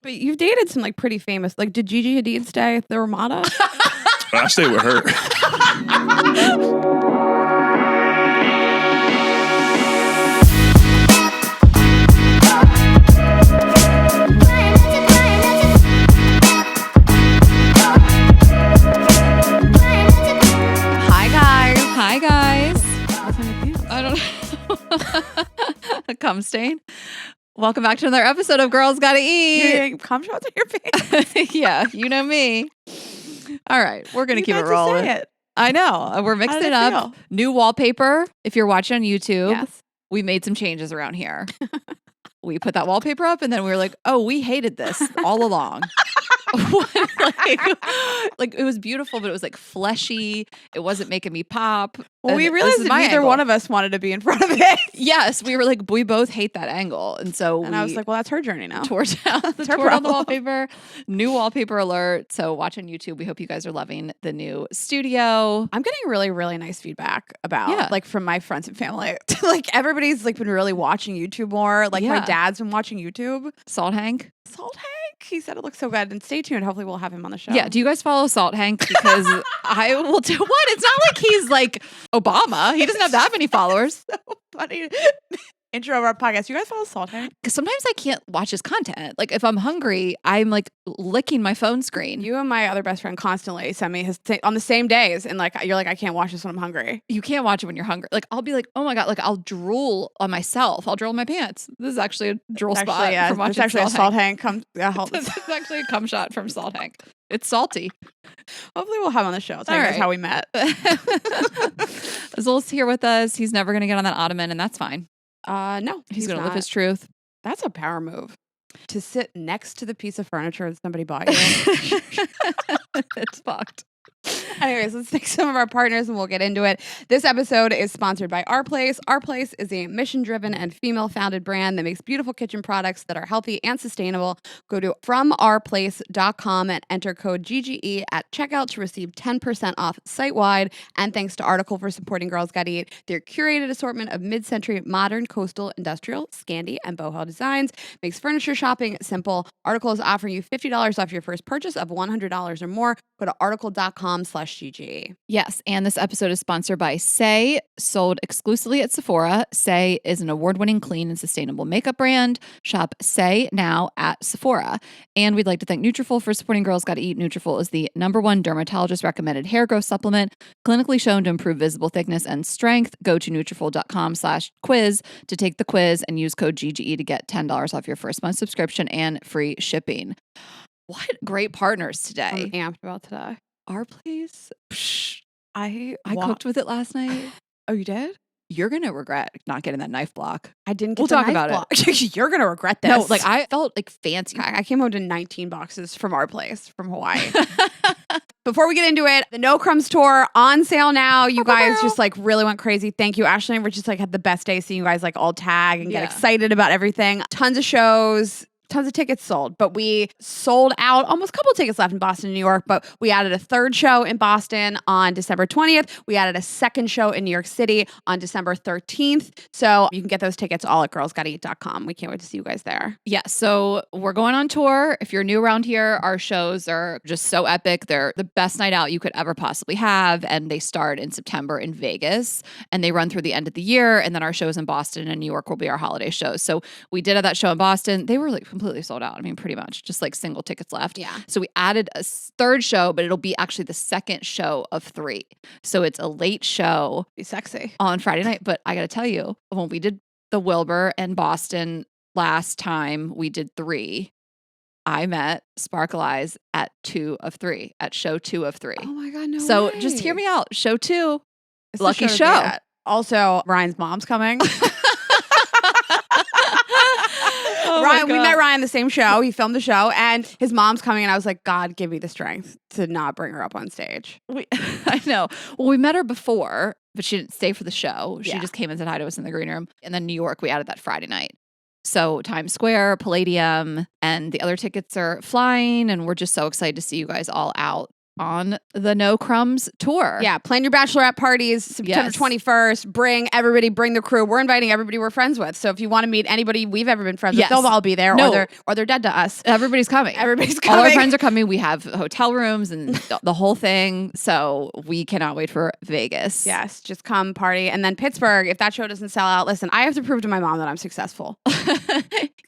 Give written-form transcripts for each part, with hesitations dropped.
But you've dated some like pretty famous. Like, did Gigi Hadid stay at the Ramada? I stayed with her. Hi guys. I don't know. A cum stain. Welcome back to another episode of Girls Gotta Eat. Cum shots in your pants. Yeah, you know me. All right, we're gonna keep it rolling. I know. We're mixing it up. Feel? New wallpaper. If you're watching on YouTube, Yes. we made some changes around here. We put that wallpaper up and then we were like, oh, we hated this all along. like it was beautiful, but it was like fleshy. It wasn't making me pop. Well, And we this realized is that my neither angle. one of us wanted to be in front of it. Yes, we were like, we both hate that angle. And so And I was like, well, that's her journey now. tore down, her tore down the problem. wallpaper. New wallpaper alert. So watch on YouTube. We hope you guys are loving the new studio. I'm getting really, really nice feedback about, Yeah. like, from my friends and family. Like, everybody's, like, been really watching YouTube more. Like, my Yeah. dad's been watching YouTube. Salt Hank. Salt Hank, he said it looks so good. And stay tuned. Hopefully, we'll have him on the show. Yeah. Do you guys follow Salt Hank? Because I will do what? It's not like he's like Obama. He doesn't have that many followers. Funny intro of our podcast. You guys follow Salt Hank? Because sometimes I can't watch his content. Like if I'm hungry, I'm like licking my phone screen. You and my other best friend constantly send me his on the same days, and like you're like, I can't watch this when I'm hungry. You can't watch it when you're hungry. Like I'll be like, oh my God, like I'll drool on myself. I'll drool in my pants. This is actually a drool It's spot actually, yeah, from watching it's actually a Salt Hank. Come, This is actually a cum shot from Salt Hank. It's salty. hopefully we'll have him on the show. Tell All you guys right. how we met. Azul's here with us. He's never going to get on that ottoman, and that's fine. No, He's going to live not. his truth. That's a power move. To sit next to the piece of furniture that somebody bought you. It's fucked. Anyways, let's take some of our partners and we'll get into it. This episode is sponsored by Our Place. Our Place is a mission-driven and female-founded brand that makes beautiful kitchen products that are healthy and sustainable. Go to FromOurPlace.com and enter code GGE at checkout to receive 10% off site-wide. And thanks to Article for supporting Girls Gotta Eat. Their curated assortment of mid-century, modern, coastal, industrial, Scandi, and boho designs makes furniture shopping simple. Article is offering you $50 off your first purchase of $100 or more. Go to article.com/GGE. Yes, and this episode is sponsored by Saie, sold exclusively at Sephora. Saie is an award-winning clean and sustainable makeup brand. Shop Saie now at Sephora. And we'd like to thank Nutrafol for supporting Girls Gotta Eat. Nutrafol is the #1 dermatologist-recommended hair growth supplement, clinically shown to improve visible thickness and strength. Go to Nutrafol.com/quiz to take the quiz and use code GGE to get $10 off your first month subscription and free shipping. What great partners today. I'm amped about today. Our Place. Psh, I cooked with it last night. Oh, you did? You're going to regret not getting that knife block. I didn't get We'll the talk knife about block. You're going to regret this. No, like I felt like fancy. I came home to 19 boxes from Our Place from Hawaii. Before we get into it, the No Crumbs tour on sale now. You guys just like really went crazy. Thank you. Ashley and Rich just like had the best day seeing you guys like all tag and get Yeah. excited about everything. Tons of shows. Tons of tickets sold, but we sold out almost a couple of tickets left in Boston and New York, but we added a third show in Boston on December 20th. We added a second show in New York City on December 13th. So you can get those tickets all at girlsgottaeat.com. We can't wait to see you guys there. Yeah, so we're going on tour. If you're new around here, our shows are just so epic. They're the best night out you could ever possibly have. And they start in September in Vegas and they run through the end of the year. And then our shows in Boston and New York will be our holiday shows. So we did have that show in Boston. They were like completely sold out. I mean, pretty much just like single tickets left. Yeah. So we added a third show, but it'll be actually the second show of 3. So it's a late show Be sexy. on Friday night. But I got to tell you, when we did the Wilbur and Boston last time, we did 3. I met Sparkle Eyes at 2 of 3, at show 2 of 3. Oh my God, no So way. just hear me out. Show 2. It's the Lucky to be show. at. Also, Ryan's mom's coming. Oh my Ryan, we God. met Ryan the same show. He filmed the show, and his mom's coming, and I was like, God, give me the strength to not bring her up on stage. I know. Well, we met her before, but she didn't stay for the show. She Yeah. just came and said hi to us in the green room. And then New York, we added that Friday night. So Times Square, Palladium, and the other tickets are flying. And we're just so excited to see you guys all out on the No Crumbs tour. Yeah, plan your bachelorette parties September 21st. Bring the crew. We're inviting everybody we're friends with. So if you want to meet anybody we've ever been friends with, they'll all be there, or they're dead to us. Everybody's coming. All our friends are coming. We have hotel rooms and the whole thing. So we cannot wait for Vegas. Yes, just come party. And then Pittsburgh, if that show doesn't sell out, listen, I have to prove to my mom that I'm successful.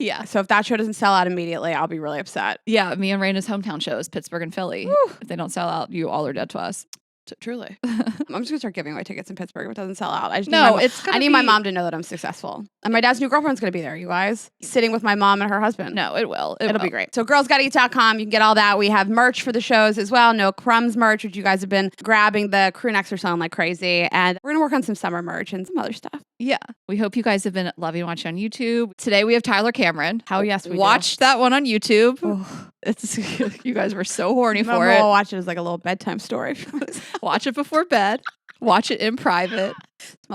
Yeah. So if that show doesn't sell out immediately, I'll be really upset. Yeah, me and Rayna's hometown shows, Pittsburgh and Philly. Woo. If they don't sell out, you all are dead to us. Truly. I'm just going to start giving away tickets in Pittsburgh if it doesn't sell out. I need my mom to know that I'm successful. And my dad's new girlfriend's going to be there, you guys. Sitting with my mom and her husband. No, it will. It'll be great. So girlsgottaeat.com, you can get all that. We have merch for the shows as well. No Crumbs merch, which you guys have been grabbing. The crew necks are selling like crazy. And we're going to work on some summer merch and some other stuff. Yeah. We hope you guys have been loving watching on YouTube. Today we have Tyler Cameron. Hell yes, we watched that one on YouTube. It's you guys were so horny for it. We'll watch it as like a little bedtime story. Watch it before bed. Watch it in private.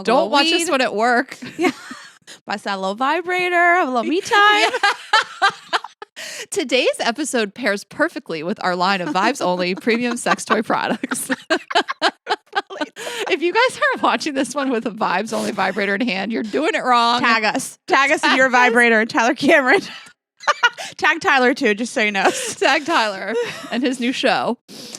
Don't watch this one at work. Yeah. Bust that little vibrator. Have a little me time. Yeah. Today's episode pairs perfectly with our line of Vibes Only premium sex toy products. If you guys are watching this one with a Vibes Only vibrator in hand, you're doing it wrong. Tag us in your vibrator and Tyler Cameron. Tag Tyler too, just so you know. Tag Tyler and his new show.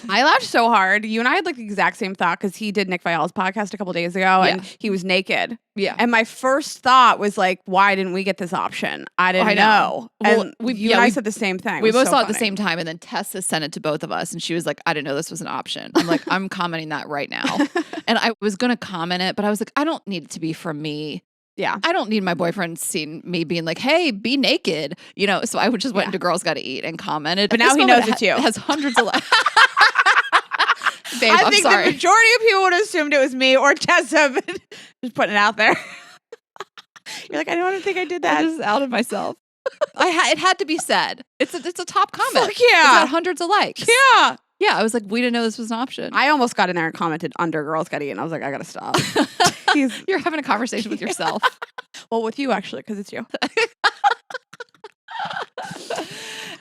I laughed so hard. You and I had like the exact same thought because he did Nick Viall's podcast a couple days ago and he was naked. Yeah. And my first thought was like, why didn't we get this option? I didn't know. Well, and I said the same thing. We both saw it at the same time. And then Tessa sent it to both of us. And she was like, I didn't know this was an option. I'm like, I'm commenting that right now. And I was going to comment it, but I was like, I don't need it to be from me. Yeah. I don't need my boyfriend seeing me being like, hey, be naked. You know, so I would just went into Girls Gotta Eat and commented. But now he knows it's you. It has hundreds of likes. Babe, I think the majority of people would have assumed it was me or Tessa, but just putting it out there. You're like, I don't think I did that. I just outed myself. It had to be said. It's a top comment. Fuck yeah. It's got hundreds of likes. Yeah. Yeah, I was like, we didn't know this was an option. I almost got in there and commented under Girls Gotta Eat, and I was like, I gotta stop. You're having a conversation with yourself. Well, with you actually, because it's you.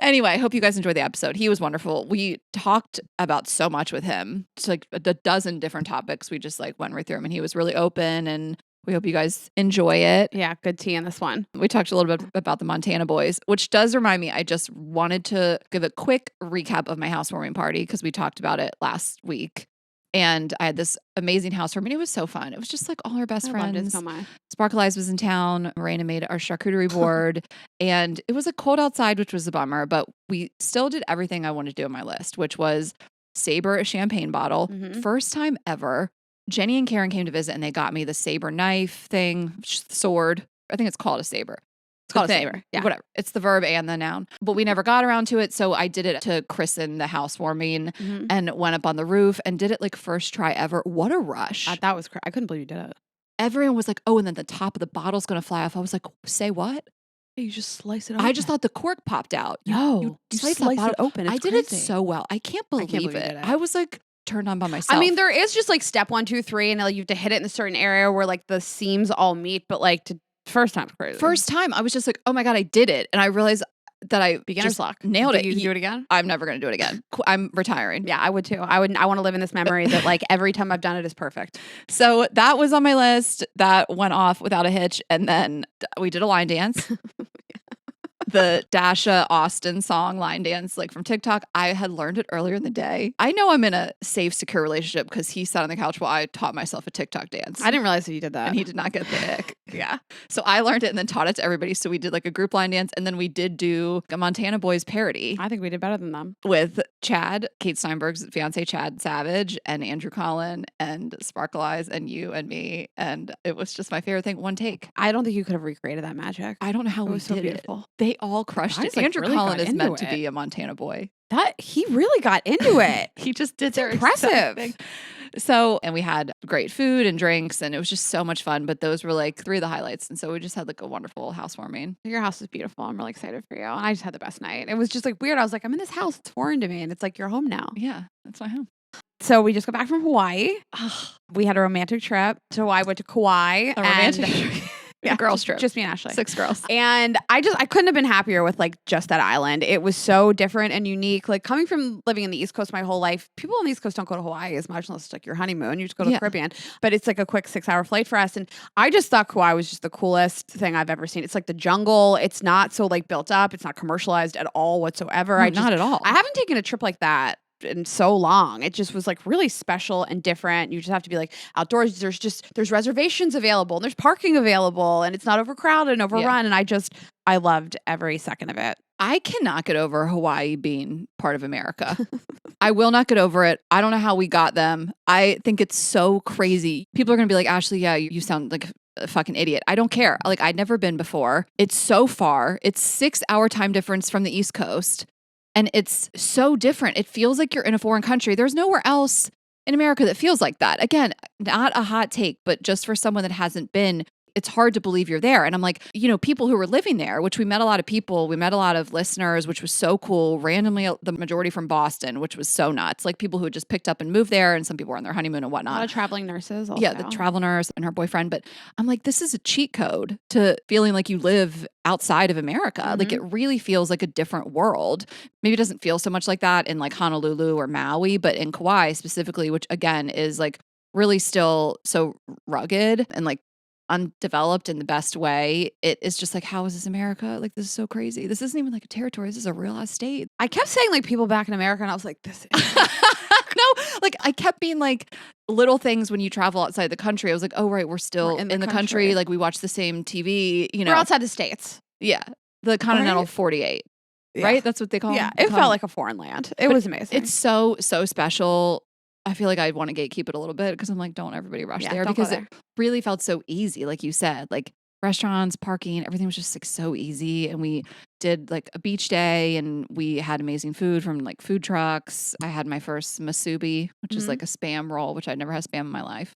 Anyway, I hope you guys enjoyed the episode. He was wonderful. We talked about so much with him. It's like a dozen different topics. We just like went right through him, and he was really open, and we hope you guys enjoy it. Yeah, good tea in this one. We talked a little bit about the Montana Boyz, which does remind me, I just wanted to give a quick recap of my housewarming party because we talked about it last week. And I had this amazing housewarming. It was so fun. It was just like all our best friends. Loved it so much. Sparkle Eyes was in town. Rayna made our charcuterie board. And it was cold outside, which was a bummer. But we still did everything I wanted to do on my list, which was Sabre a champagne bottle. Mm-hmm. First time ever. Jenny and Karen came to visit and they got me the Sabre knife thing, sword. I think it's called a saber. It's called a saber. Yeah. Whatever. It's the verb and the noun. But we never got around to it. So I did it to Kristen, the housewarming, and went up on the roof and did it like first try ever. What a rush. That was I couldn't believe you did it. Everyone was like, oh, and then the top of the bottle's going to fly off. I was like, say what? You just slice it open. I just thought the cork popped out. You slice it open. It's I did crazy. it so well. I can't believe it. I was like, turned on by myself. I mean, there is just like step 1, 2, 3, and like you have to hit it in a certain area where like the seams all meet. But like first time's crazy. First time, I was just like, oh my God, I did it, and I realized that I beginner's luck. Nailed it. You do it again? I'm never going to do it again. I'm retiring. Yeah, I would too. I want to live in this memory that like every time I've done it is perfect. So that was on my list. That went off without a hitch, and then we did a line dance. The Dasha Austin song line dance, like from TikTok. I had learned it earlier in the day. I know I'm in a safe, secure relationship because he sat on the couch while I taught myself a TikTok dance. I didn't realize that you did that. And he did not get the ick. Yeah. So I learned it and then taught it to everybody. So we did like a group line dance, and then we did do a Montana Boyz parody. I think we did better than them. With Chad, Kate Steinberg's fiance, Chad Savage, and Andrew Collin, and Sparkle Eyes, and you and me. And it was just my favorite thing. One take. I don't think you could have recreated that magic. I don't know how we so did beautiful. It. They all crushed it. Like, Andrew really Collin is meant to be a Montana boy. That he really got into it. He just did their impressive thing. So, and we had great food and drinks, and it was just so much fun. But those were like 3 of the highlights. And so we just had like a wonderful housewarming. Your house is beautiful. I'm really excited for you. And I just had the best night. It was just like weird. I was like, I'm in this house. It's foreign to me. And it's like, you're home now. Yeah, that's my home. So we just got back from Hawaii. We had a romantic trip. So I went to Kauai. A romantic trip. Yeah, girls trip. Just me and Ashley. 6 girls. And I couldn't have been happier with like just that island. It was so different and unique. Like coming from living in the East Coast my whole life, people on the East Coast don't go to Hawaii as much unless it's like your honeymoon. You just go to the Caribbean. But it's like a quick 6-hour flight for us. And I just thought Kauai was just the coolest thing I've ever seen. It's like the jungle. It's not so like built up. It's not commercialized at all whatsoever. No, not at all. I haven't taken a trip like that in so long. It just was like really special and different. You just have to be like outdoors. There's reservations available and there's parking available and it's not overcrowded and overrun. And I loved every second of it. I cannot get over Hawaii being part of America. I will not get over it. I don't know how we got them. I think it's so crazy. People are going to be like, Ashley, yeah, you sound like a fucking idiot. I don't care. Like, I'd never been before. It's so far. It's 6-hour time difference from the East Coast. And it's so different. It feels like you're in a foreign country. There's nowhere else in America that feels like that. Again, not a hot take, but just for someone that hasn't been, it's hard to believe you're there. And I'm like, people who were living there, which we met a lot of people, we met a lot of listeners, which was so cool. Randomly, the majority from Boston, which was so nuts. Like people who had just picked up and moved there, and some people were on their honeymoon and whatnot. A lot of traveling nurses also. Yeah, the travel nurse and her boyfriend. But I'm like, this is a cheat code to feeling like you live outside of America. Mm-hmm. Like it really feels like a different world. Maybe it doesn't feel so much like that in like Honolulu or Maui, but in Kauai specifically, which again is like really still so rugged and like undeveloped in the best way. It is just like, how is this America? Like, this is so crazy. This isn't even like a territory. This is a real ass state. I kept saying like people back in America and I was like, this is No, like I kept being like little things when you travel outside the country. I was like, oh, right, we're still in the country. Like we watch the same TV, We're outside the States. Yeah. The continental 48. Yeah. Right? That's what they call it. Yeah. It felt like a foreign land. It was amazing. It's so special. I feel like I want to gatekeep it a little bit because I'm like, don't everybody rush there because it really felt so easy. Like you said, like restaurants, parking, everything was just like so easy. And we did like a beach day and we had amazing food from like food trucks. I had my first masubi, which is like a spam roll, which I'd never had spam in my life,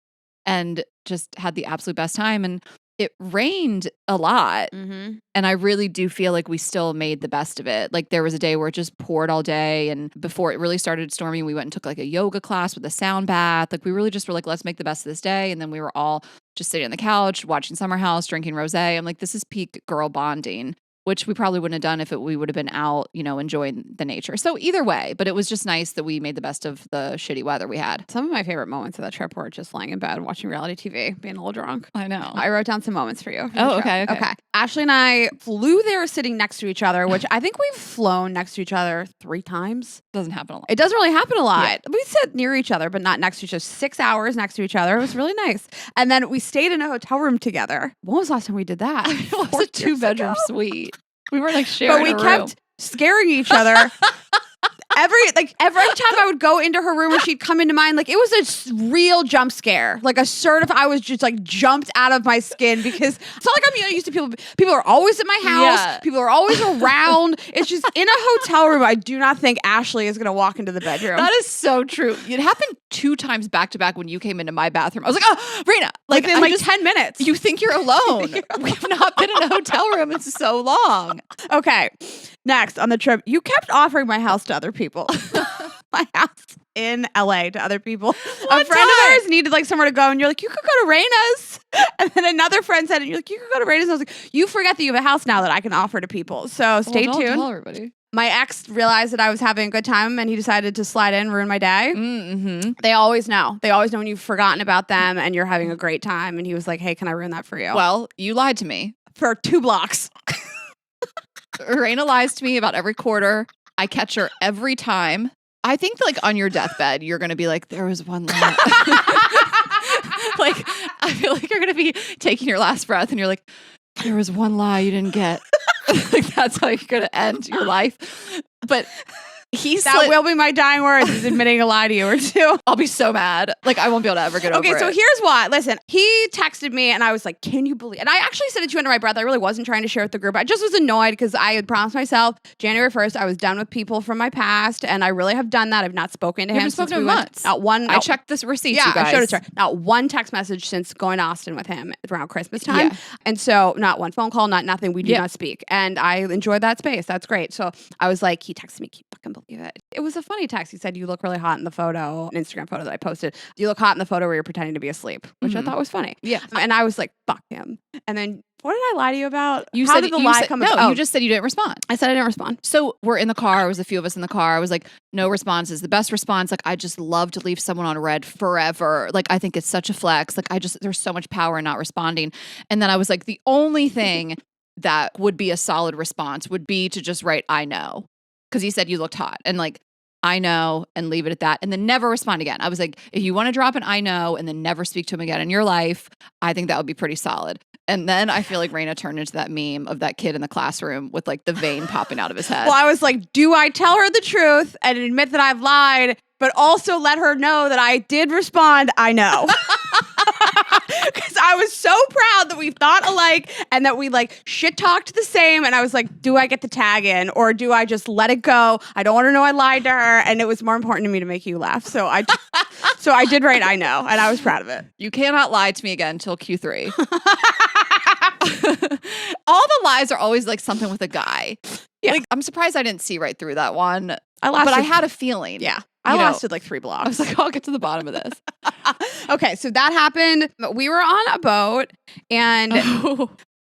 and just had the absolute best time. And it rained a lot. And I really do feel like we still made the best of it. Like there was a day where it just poured all day. And before it really started storming, we went and took like a yoga class with a sound bath. Like we really just were like, let's make the best of this day. And then we were all just sitting on the couch, watching Summer House, drinking rosé. I'm like, this is peak girl bonding, which we probably wouldn't have done if we would have been out, enjoying the nature. So either way, but it was just nice that we made the best of the shitty weather we had. Some of my favorite moments of that trip were just lying in bed watching reality TV, being a little drunk. I know. I wrote down some moments for you. Oh, okay. Ashley and I flew there sitting next to each other, which I think we've flown next to each other 3 times. Doesn't happen a lot. It doesn't really happen a lot. Yeah. We sit near each other, but not next to each other. 6 hours next to each other. It was really nice. And then we stayed in a hotel room together. When was the last time we did that? It was a 2-bedroom suite. We were like sharing But we a room. kept scaring each other. Every time I would go into her room and she'd come into mine, like it was a real jump scare, like a certified. I was just like jumped out of my skin because it's not like I'm used to people. People are always at my house. Yeah. People are always around. It's just in a hotel room. I do not think Ashley is going to walk into the bedroom. That is so true. It happened 2 times back to back when you came into my bathroom. I was like, oh, Rayna, like in 10 minutes. You think you're alone. We've not been in a hotel room in so long. Okay. Next on the trip, you kept offering my house to other people. My house in LA to other people. A friend of ours needed like somewhere to go, and you're like, you could go to Rayna's. And then another friend said, and you're like, you could go to Rayna's. And I was like, you forget that you have a house now that I can offer to people. So stay tuned. Tell everybody. My ex realized that I was having a good time, and he decided to slide in, ruin my day. Mm-hmm. They always know. They always know when you've forgotten about them and you're having a great time. And he was like, hey, can I ruin that for you? Well, you lied to me. For 2 blocks. Rayna lies to me about every quarter. I catch her every time. I think like on your deathbed, you're going to be like, there was one lie. Like, I feel like you're going to be taking your last breath and you're like, there was one lie you didn't get. Like that's how you're going to end your life. But that will be my dying words, is admitting a lie to you or 2. I'll be so mad. Like I won't be able to ever get over it. Okay, so here's why. Listen, he texted me and I was like, can you believe? And I actually said it to you under my breath. I really wasn't trying to share with the group. I just was annoyed because I had promised myself January 1st, I was done with people from my past. And I really have done that. I've not spoken to him. Haven't spoken in months. I checked this receipt, yeah, you guys. I showed it to her. Not one text message since going to Austin with him around Christmas time. Yeah. And so not one phone call, not nothing. We do not speak. And I enjoyed that space. That's great. So I was like, he texted me, can you fucking believe it? It was a funny text. He said, you look really hot in the photo, an Instagram photo that I posted. You look hot in the photo where you're pretending to be asleep, which I thought was funny. Yeah. And I was like, fuck him. And then What did I lie to you about? You How said did the you lie said- come No, about? you just said you didn't respond. I said I didn't respond. So we're in the car. It was a few of us in the car. I was like, no responses. The best response, like, I just love to leave someone on red forever. Like, I think it's such a flex. Like, there's so much power in not responding. And then I was like, the only thing that would be a solid response would be to just write, I know. Because he said you looked hot. And like, I know, and leave it at that. And then never respond again. I was like, if you want to drop an I know and then never speak to him again in your life, I think that would be pretty solid. And then I feel like Rayna turned into that meme of that kid in the classroom with like the vein popping out of his head. Well, I was like, do I tell her the truth and admit that I've lied, but also let her know that I did respond, I know. Because I was so proud that we thought alike and that we like shit talked the same. And I was like, do I get the tag in or do I just let it go? I don't want her to know I lied to her. And it was more important to me to make you laugh. So I did write, I know. And I was proud of it. You cannot lie to me again until Q3. All the lies are always like something with a guy. Yeah. Like, I'm surprised I didn't see right through that one. But lasted- I had a feeling. Yeah. I lasted like 3 blocks. I was like, I'll get to the bottom of this. Okay, so that happened. We were on a boat and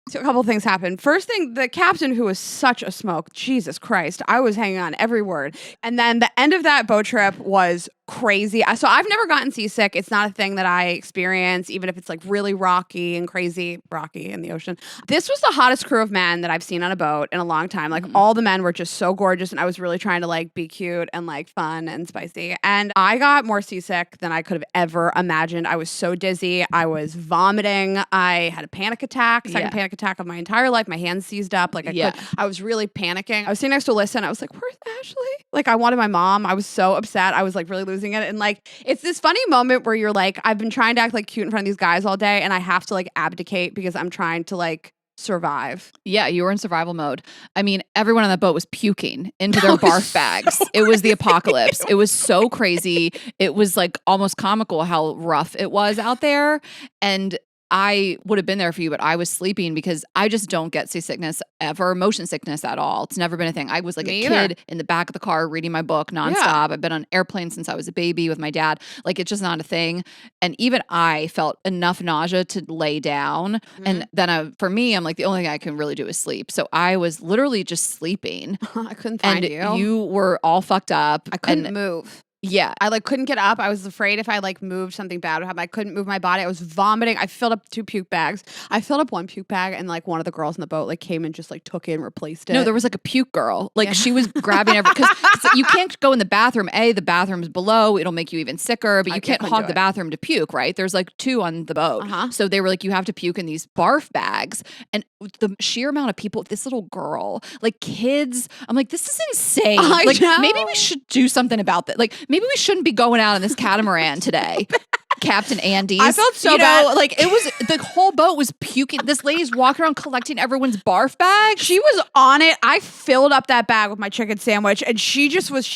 so a couple things happened. First thing, the captain, who was such a smoke, Jesus Christ, I was hanging on every word. And then the end of that boat trip was crazy. So I've never gotten seasick. It's not a thing that I experience, even if it's like really rocky and crazy, rocky in the ocean. This was the hottest crew of men that I've seen on a boat in a long time. Like all the men were just so gorgeous, and I was really trying to like be cute and like fun and spicy. And I got more seasick than I could have ever imagined. I was so dizzy. I was vomiting. I had a panic attack, second panic attack of my entire life. My hands seized up. Like I was really panicking. I was sitting next to Alyssa and I was like, where's Ashley? Like I wanted my mom. I was so upset. I was like really losing it. And like, it's this funny moment where you're like, I've been trying to act like cute in front of these guys all day and I have to like abdicate because I'm trying to like survive. Yeah, you were in survival mode. I mean, everyone on that boat was puking into their barf bags. It was the apocalypse. It was so crazy. It was like almost comical how rough it was out there. And I would have been there for you, but I was sleeping because I just don't get seasickness ever, motion sickness at all. It's never been a thing. I was like Me a either. kid in the back of the car reading my book nonstop. Yeah. I've been on airplanes since I was a baby with my dad. Like, it's just not a thing. And even I felt enough nausea to lay down. And then for me, I'm like, the only thing I can really do is sleep. So I was literally just sleeping. I couldn't find And you were all fucked up. I couldn't move. Yeah. I like couldn't get up. I was afraid if I like moved something bad would happen. I couldn't move my body. I was vomiting. I filled up 2 puke bags. I filled up 1 puke bag and like one of the girls in the boat like came and just like took it and replaced it. No, there was like a puke girl. Like she was grabbing because you can't go in the bathroom. The bathroom's below. It'll make you even sicker, but you can't hog the bathroom to puke, right? There's like 2 on the boat. So they were like, you have to puke in these barf bags. And the sheer amount of people, this little girl, like kids, I'm like, this is insane. I Like know. maybe we should do something about that. Like maybe we shouldn't be going out on this catamaran today. Captain Andy's. I felt so bad. Like it was, the whole boat was puking. This lady's walking around collecting everyone's barf bags. She was on it. I filled up that bag with my chicken sandwich and she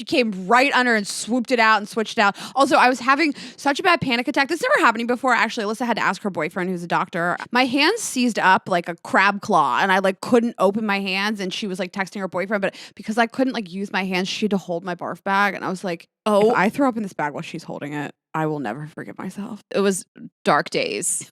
came right under and swooped it out and switched it out. Also, I was having such a bad panic attack. This never happened before. Actually, Alyssa had to ask her boyfriend, who's a doctor. My hands seized up like a crab claw and I like couldn't open my hands, and she was like texting her boyfriend, but because I couldn't like use my hands, she had to hold my barf bag. And I was like, if I throw up in this bag while she's holding it, I will never forgive myself. It was dark days.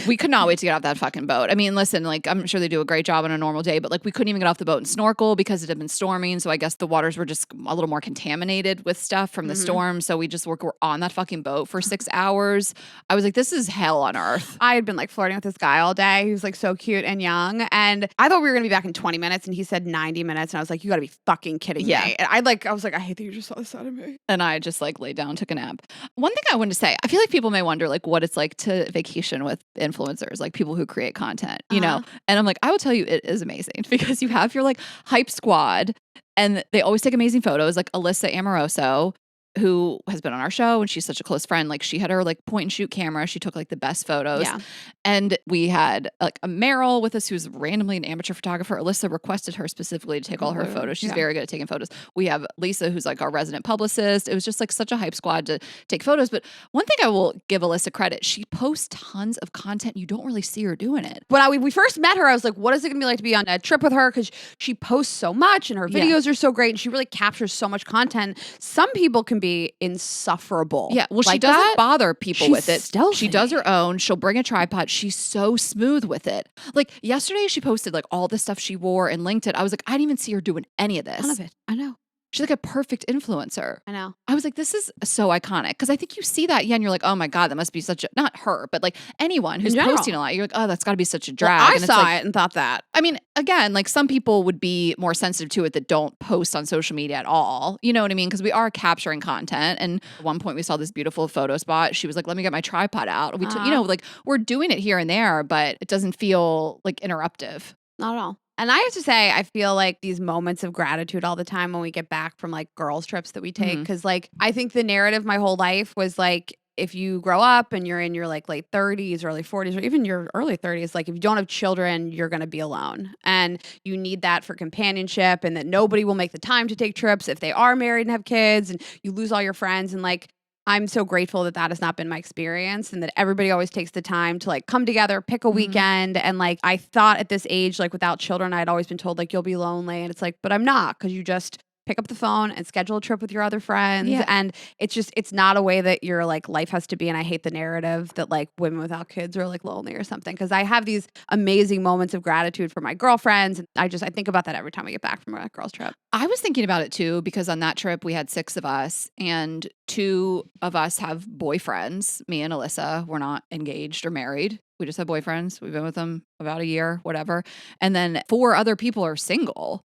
We could not wait to get off that fucking boat. I mean, listen, like I'm sure they do a great job on a normal day, but like we couldn't even get off the boat and snorkel because it had been storming. So I guess the waters were just a little more contaminated with stuff from the storm. So we just were on that fucking boat for 6 hours. I was like, this is hell on earth. I had been like flirting with this guy all day. He was like so cute and young. And I thought we were going to be back in 20 minutes and he said 90 minutes. And I was like, you got to be fucking kidding me. And I was like, I hate that you just saw the side of me. And I just like laid down, took a nap. One thing I wanted to say, I feel like people may wonder like what it's like to vacation with influencers, like people who create content, you know? And I'm like, I will tell you, it is amazing because you have your like hype squad and they always take amazing photos. Like Alyssa Amoroso, who has been on our show and she's such a close friend. Like she had her like point and shoot camera. She took like the best photos. Yeah. And we had like a Meryl with us who's randomly an amateur photographer. Alyssa requested her specifically to take all her photos. She's very good at taking photos. We have Lisa, who's like our resident publicist. It was just like such a hype squad to take photos. But one thing I will give Alyssa credit, she posts tons of content. You don't really see her doing it. When we first met her, I was like, what is it going to be like to be on a trip with her? Because she posts so much and her videos are so great and she really captures so much content. Some people can be be insufferable. Yeah, well, she Like doesn't that, bother people she's with it. stealthy. She does her own. She'll bring a tripod. She's so smooth with it. Like yesterday, she posted like all the stuff she wore and linked it. I was like, I didn't even see her doing any of this. None of it. I know. She's like a perfect influencer. I know. I was like, this is so iconic. Because I think you see that, and you're like, oh my God, that must be such a, not her, but like anyone who's posting a lot. You're like, oh, that's got to be such a drag. Well, I and it's saw like, it and thought that. I mean, again, like some people would be more sensitive to it that don't post on social media at all. You know what I mean? Because we are capturing content. And at one point we saw this beautiful photo spot. She was like, let me get my tripod out. We took, you know, like we're doing it here and there, but it doesn't feel like interruptive. Not at all. And I have to say, I feel like these moments of gratitude all the time when we get back from like girls' trips that we take. Because like, I think the narrative my whole life was like, if you grow up and you're in your like late 30s, early 40s, or even your early 30s, like if you don't have children, you're going to be alone. And you need that for companionship, and that nobody will make the time to take trips if they are married and have kids, and you lose all your friends. And like, I'm so grateful that that has not been my experience, and that everybody always takes the time to like come together, pick a weekend. And like, I thought at this age, like without children, I'd always been told like, you'll be lonely. And it's like, but I'm not, because you just pick up the phone and schedule a trip with your other friends. Yeah. And it's not a way that your like life has to be. And I hate the narrative that like women without kids are like lonely or something. Because I have these amazing moments of gratitude for my girlfriends. And I think about that every time I get back from a girls trip. I was thinking about it too, because on that trip we had 6 of us, and 2 of us have boyfriends. Me and Alyssa, we're not engaged or married. We just have boyfriends. We've been with them about a year, whatever. And then 4 other people are single.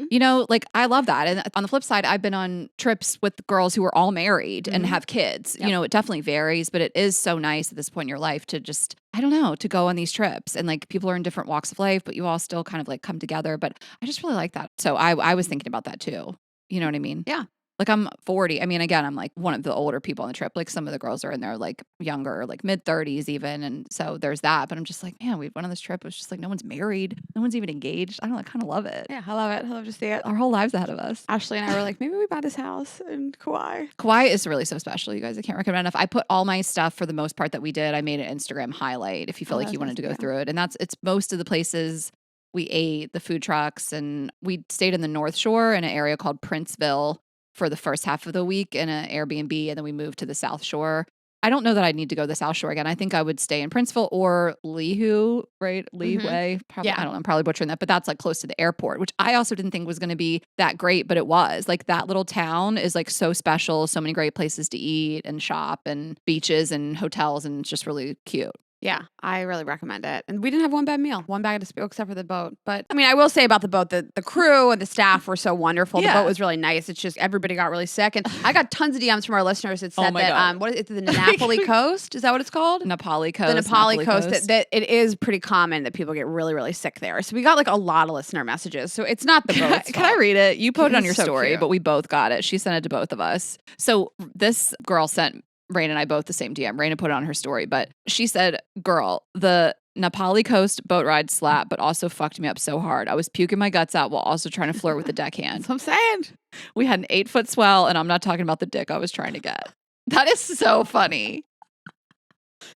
You know, like I love that. And on the flip side, I've been on trips with girls who are all married and have kids. You know, it definitely varies, but it is so nice at this point in your life to just, I don't know, to go on these trips. And like people are in different walks of life, but you all still kind of like come together. But I just really like that. So I was thinking about that too. You know what I mean? Yeah. Like I'm 40. I mean, again, I'm like one of the older people on the trip. Like some of the girls are in their like younger, like mid 30s even. And so there's that. But I'm just like, man, we went on this trip. It was just like no one's married. No one's even engaged. I don't know. I kind of love it. Yeah, I love it. I love to see it. Our whole lives ahead of us. Ashley and I were like, maybe we buy this house in Kauai. Kauai is really so special, you guys. I can't recommend enough. I put all my stuff for the most part that we did. I made an Instagram highlight if you feel like you wanted to go through it. And it's most of the places we ate, the food trucks, and we stayed in the North Shore in an area called Princeville for the first half of the week in an Airbnb, and then we moved to the South Shore. I don't know that I'd need to go to the South Shore again. I think I would stay in Princeville or Lihu, right? Lihue. Probably, I don't know. I'm probably butchering that, but that's like close to the airport, which I also didn't think was going to be that great, but it was. Like that little town is like so special. So many great places to eat and shop and beaches and hotels, and it's just really cute. Yeah, I really recommend it. And we didn't have one bad meal, one bag of dispute except for the boat. But I mean, I will say about the boat that the crew and the staff were so wonderful. The boat was really nice. It's just everybody got really sick. And I got tons of DMs from our listeners that said that, what is it, the Napoli Coast? Is that what it's called? Napoli Coast. The Napoli Coast. That it is pretty common that people get really, really sick there. So we got like a lot of listener messages. So it's not the boat's Can I read it? You put it on your so story, cute. but we both got it. She sent it to both of us. So this girl sent Rayna and I both the same DM. Rayna put it on her story, but she said, girl, the Napoli Coast boat ride slapped, but also fucked me up so hard. I was puking my guts out while also trying to flirt with the deckhand. That's what I'm saying. We had an 8-foot swell, and I'm not talking about the dick I was trying to get. That is so funny.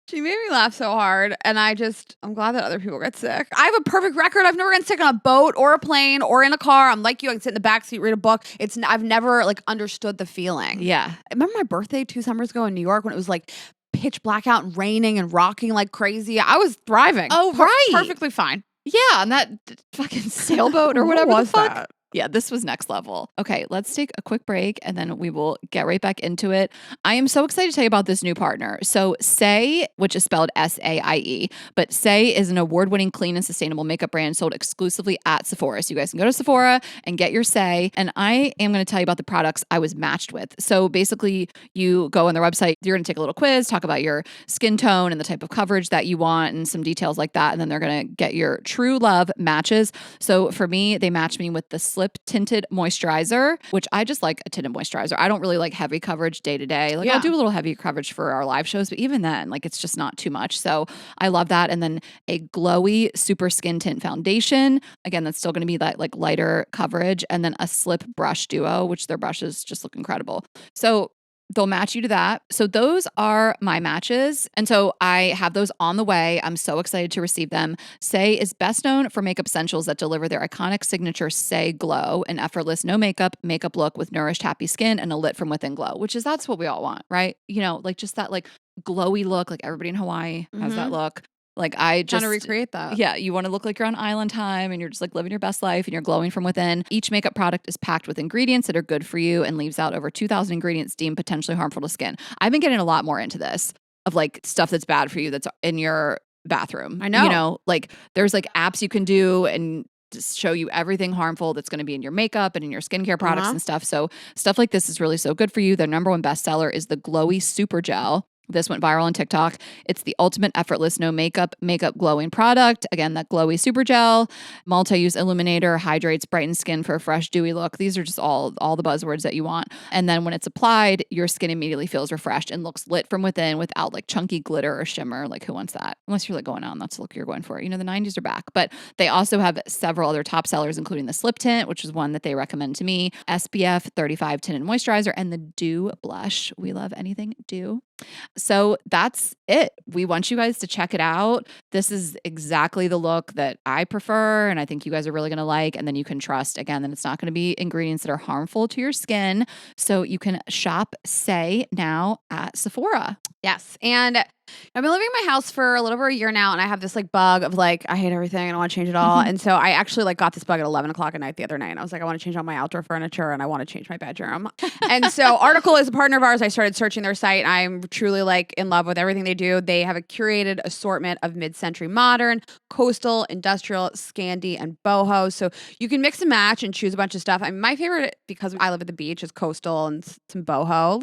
She made me laugh so hard, and I'm glad that other people get sick. I have a perfect record. I've never gotten sick on a boat or a plane or in a car. I'm like you. I can sit in the backseat, read a book. I've never like understood the feeling. Yeah. I remember my birthday 2 summers ago in New York when it was like pitch black out and raining and rocking like crazy. I was thriving. Oh, right. Perfectly fine. Yeah, on that fucking sailboat or whatever What was the fuck. that? Yeah, this was next level. Okay, let's take a quick break and then we will get right back into it. I am so excited to tell you about this new partner. So Saie, which is spelled S-A-I-E, but Saie is an award-winning clean and sustainable makeup brand sold exclusively at Sephora. So you guys can go to Sephora and get your Saie. And I am going to tell you about the products I was matched with. So basically you go on their website, you're going to take a little quiz, talk about your skin tone and the type of coverage that you want and some details like that. And then they're going to get your true love matches. So for me, they matched me with the Slip Tinted Moisturizer, which I just like a tinted moisturizer. I don't really like heavy coverage day to day. Like I'll do a little heavy coverage for our live shows, but even then, like it's just not too much. So I love that. And then a glowy super skin tint foundation. Again, that's still going to be that like lighter coverage. And then a Slip brush duo, which their brushes just look incredible. So They'll match you to that. So those are my matches. And so I have those on the way. I'm so excited to receive them. Saie is best known for makeup essentials that deliver their iconic signature Saie glow, an effortless, no makeup look with nourished, happy skin and a lit from within glow, that's what we all want, right? Like just that like glowy look, like everybody in Hawaii has that look. Like I just trying to recreate that. Yeah, you want to look like you're on island time and you're just like living your best life and you're glowing from within. Each makeup product is packed with ingredients that are good for you and leaves out over 2,000 ingredients deemed potentially harmful to skin. I've been getting a lot more into this of like stuff that's bad for you that's in your bathroom. I know. Like there's like apps you can do and just show you everything harmful that's going to be in your makeup and in your skincare products and stuff. So stuff like this is really so good for you. Their number one bestseller is the Glowy Super Gel. This went viral on TikTok. It's the ultimate effortless, no makeup glowing product. Again, that glowy super gel, multi-use illuminator, hydrates, brightens skin for a fresh, dewy look. These are just all the buzzwords that you want. And then when it's applied, your skin immediately feels refreshed and looks lit from within without like chunky glitter or shimmer. Like who wants that? Unless you're like going on, that's the look you're going for. The 90s are back. But they also have several other top sellers, including the Slip Tint, which is one that they recommend to me, SPF 35 Tinted Moisturizer, and the Dew Blush. We love anything dew. So that's it. We want you guys to check it out. This is exactly the look that I prefer, and I think you guys are really going to like. And then you can trust, again, that it's not going to be ingredients that are harmful to your skin. So you can shop Saie now at Sephora. Yes. And I've been living in my house for a little over a year now, and I have this like bug of like, I hate everything and I want to change it all. And so I actually like got this bug at 11 o'clock at night the other night. And I was like, I want to change all my outdoor furniture and I want to change my bedroom. And so Article is a partner of ours. I started searching their site. I'm truly like in love with everything they do. They have a curated assortment of mid-century modern, coastal, industrial, Scandi, and boho. So you can mix and match and choose a bunch of stuff. I mean, my favorite, because I live at the beach, is coastal and some boho.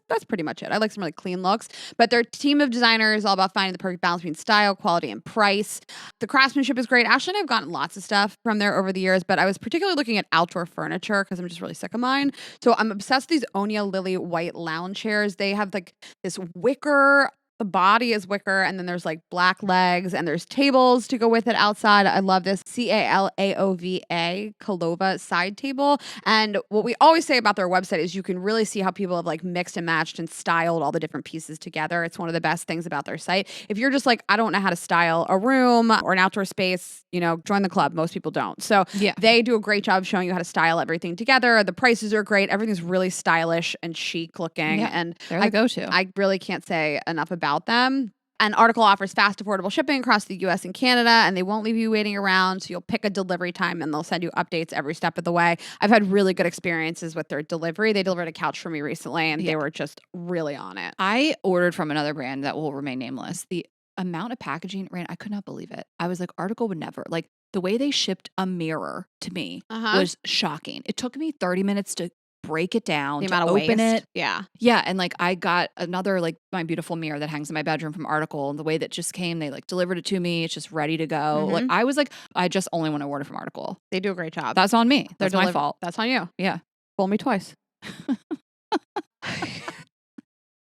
That's pretty much it. I like some really clean looks, but their team of designers is all about finding the perfect balance between style, quality, and price. The craftsmanship is great. Ashley and I have gotten lots of stuff from there over the years, but I was particularly looking at outdoor furniture because I'm just really sick of mine. So I'm obsessed with these Onia Lily white lounge chairs. They have like this wicker. The body is wicker, and then there's like black legs, and there's tables to go with it outside. I love this CALAOVA Kalova side table. And what we always say about their website is you can really see how people have like mixed and matched and styled all the different pieces together. It's one of the best things about their site. If you're just like, I don't know how to style a room or an outdoor space, join the club. Most people don't. So they do a great job showing you how to style everything together. The prices are great. Everything's really stylish and chic looking. Yeah, and they're the go-to. I really can't say enough about them. An Article offers fast, affordable shipping across the US and Canada, and they won't leave you waiting around. So you'll pick a delivery time and they'll send you updates every step of the way. I've had really good experiences with their delivery. They delivered a couch for me recently, and they were just really on it. I ordered from another brand that will remain nameless. The amount of packaging, I could not believe it. I was like, Article would never. Like the way they shipped a mirror to me was shocking. It took me 30 minutes to break it down, the to amount of open waste. it. Yeah. And like I got another like my beautiful mirror that hangs in my bedroom from Article, and the way that just came, they like delivered it to me. It's just ready to go. Like I was like, I just only want to order from Article. They do a great job. That's on me. That's my fault. That's on you. Yeah. Fool me twice.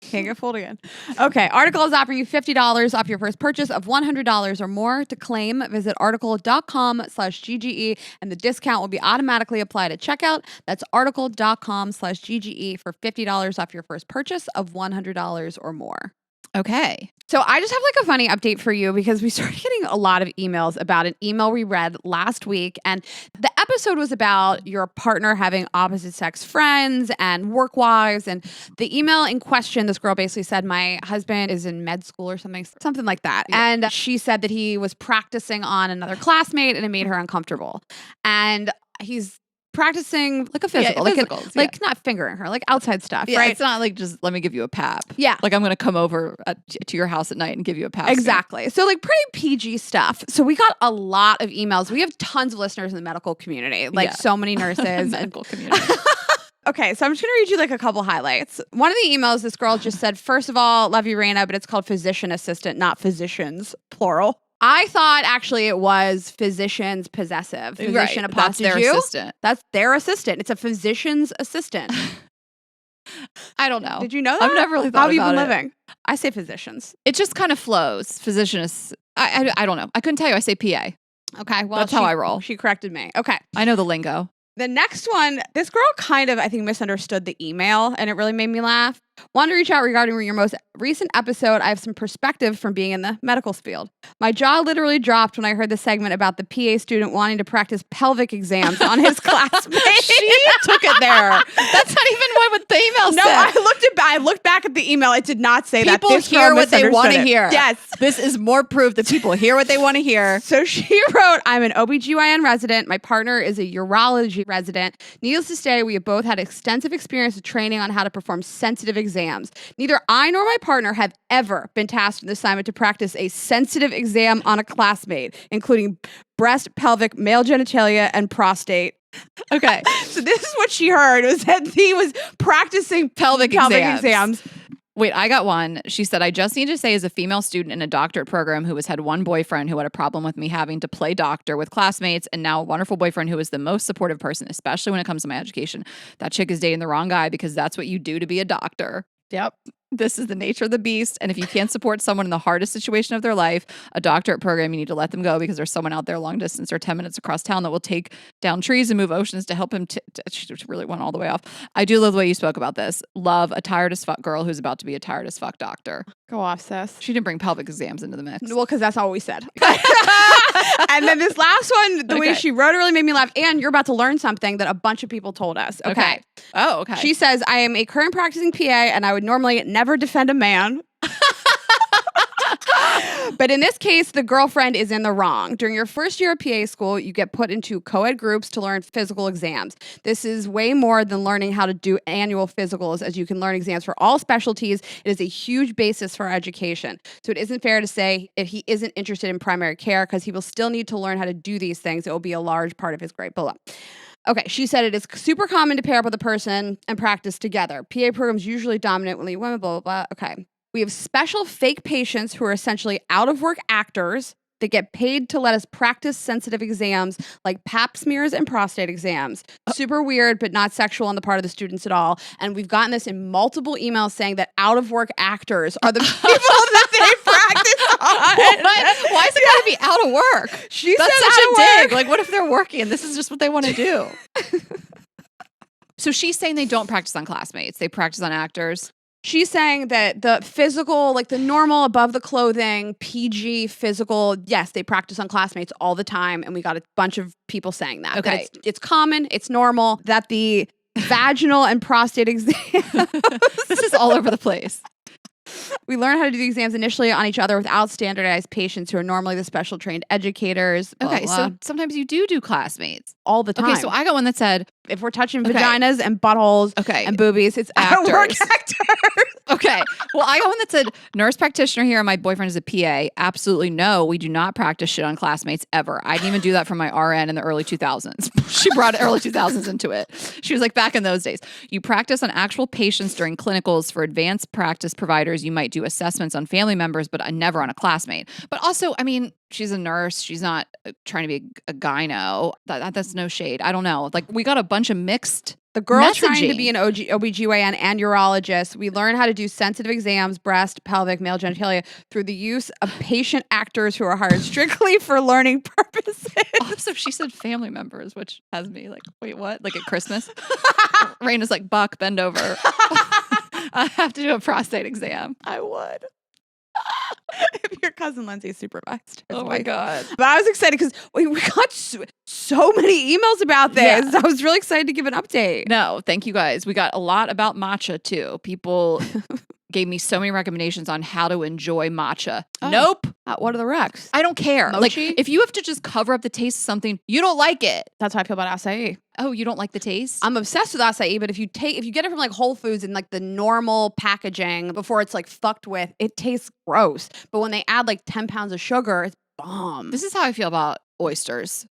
Can't get fooled again. Okay. Article is offering you $50 off your first purchase of $100 or more. To claim, visit article.com/GGE, and the discount will be automatically applied at checkout. That's article.com/GGE for $50 off your first purchase of $100 or more. Okay. So I just have like a funny update for you, because we started getting a lot of emails about an email we read last week. And the episode was about your partner having opposite sex friends and work wives. And the email in question, this girl basically said, my husband is in med school or something like that. Yeah. And she said that he was practicing on another classmate and it made her uncomfortable. And he's practicing like a physical, like not fingering her, like outside stuff, right? It's not like just let me give you a pap. Yeah. Like I'm going to come over to your house at night and give you a pap. Exactly. So like pretty PG stuff. So we got a lot of emails. We have tons of listeners in the medical community, like so many nurses. Medical community. Okay, so I'm just going to read you like a couple highlights. One of the emails, this girl just said, first of all, love you, Rayna, but it's called physician assistant, not physicians, plural. I thought actually it was physician's possessive. Physician right. That's their assistant. That's their assistant. It's a physician's assistant. I don't know. Did you know that? I've never really thought about it. How have you been it. living? I say physicians. It just kind of flows. Physician is, I don't know. I couldn't tell you. I say PA. Okay, well, that's how I roll. She corrected me. Okay. I know the lingo. The next one, this girl kind of, I think, misunderstood the email, and it really made me laugh. Want to reach out regarding your most recent episode. I have some perspective from being in the medical field. My jaw literally dropped when I heard the segment about the PA student wanting to practice pelvic exams on his classmate. She took it there. That's not even what the email said. No, I looked back at the email. It did not say that. People hear what they want to hear. Yes. This is more proof that people hear what they want to hear. So she wrote, I'm an OBGYN resident. My partner is a urology resident. Needless to say, we have both had extensive experience with training on how to perform sensitive exams. Neither I nor my partner have ever been tasked with the assignment to practice a sensitive exam on a classmate, including breast, pelvic, male genitalia, and prostate. Okay. So this is what she heard, was that he was practicing pelvic exams. Wait, I got one. She said, I just need to say, as a female student in a doctorate program who has had one boyfriend who had a problem with me having to play doctor with classmates, and now a wonderful boyfriend who is the most supportive person, especially when it comes to my education. That chick is dating the wrong guy because that's what you do to be a doctor. Yep. This is the nature of the beast. And if you can't support someone in the hardest situation of their life, a doctorate program, you need to let them go because there's someone out there long distance or 10 minutes across town that will take down trees and move oceans to help him. She really went all the way off. I do love the way you spoke about this. Love a tired as fuck girl who's about to be a tired as fuck doctor. Go off, sis. She didn't bring pelvic exams into the mix. Well, because that's all we said. And then this last one, the way she wrote it really made me laugh. And you're about to learn something that a bunch of people told us. Okay. Oh, okay. She says, I am a current practicing PA and I would normally never defend a man. But in this case, the girlfriend is in the wrong. During your first year of PA school, you get put into co-ed groups to learn physical exams. This is way more than learning how to do annual physicals, as you can learn exams for all specialties. It is a huge basis for our education. So it isn't fair to say if he isn't interested in primary care, because he will still need to learn how to do these things. It will be a large part of his grade below. Okay, she said it is super common to pair up with a person and practice together. PA programs usually dominantly women, blah, blah, blah. Okay. We have special fake patients who are essentially out-of-work actors that get paid to let us practice sensitive exams like pap smears and prostate exams. Super weird, but not sexual on the part of the students at all. And we've gotten this in multiple emails saying that out-of-work actors are the people that they practice on. Why is it got to be out of work? She That's said such out a of dig. work. Like, what if they're working and this is just what they want to do? So she's saying they don't practice on classmates. They practice on actors. She's saying that the physical, like the normal above the clothing, PG physical, yes, they practice on classmates all the time. And we got a bunch of people saying that. Okay. That it's common, it's normal, that the vaginal and prostate exams. This is all over the place. We learn how to do the exams initially on each other without standardized patients who are normally the special trained educators. Blah, Okay, blah. so sometimes you do classmates. All the time. Okay, so I got one that said, if we're touching vaginas and buttholes and boobies, it's out-of-work actors. Okay. Well, I got one that said, nurse practitioner here and my boyfriend is a PA. Absolutely no, we do not practice shit on classmates ever. I didn't even do that for my RN in the early 2000s. She brought early 2000s into it. She was like, back in those days. You practice on actual patients during clinicals. For advanced practice providers, you might do assessments on family members, but never on a classmate. But also, I mean, she's a nurse. She's not trying to be a gyno. That's no shade. I don't know. Like, we got a bunch of mixed The girl messaging. trying to be an OBGYN and urologist, we learn how to do sensitive exams, breast, pelvic, male genitalia, through the use of patient actors who are hired strictly for learning purposes. Also, she said family members, which has me like, wait, what? Like at Christmas? Rayna's like, Buck, bend over. I have to do a prostate exam. I would. If your cousin Lindsay supervised. Oh my God. But I was excited because we got so many emails about this. Yeah. I was really excited to give an update. No, thank you guys. We got a lot about matcha too. People gave me so many recommendations on how to enjoy matcha. Oh. Nope. What are the recs? I don't care. Mochi? Like, if you have to just cover up the taste of something, you don't like it. That's how I feel about acai. Oh, you don't like the taste? I'm obsessed with acai, but if you get it from like Whole Foods and like the normal packaging before it's like fucked with, it tastes gross. But when they add like 10 pounds of sugar, it's bomb. This is how I feel about oysters.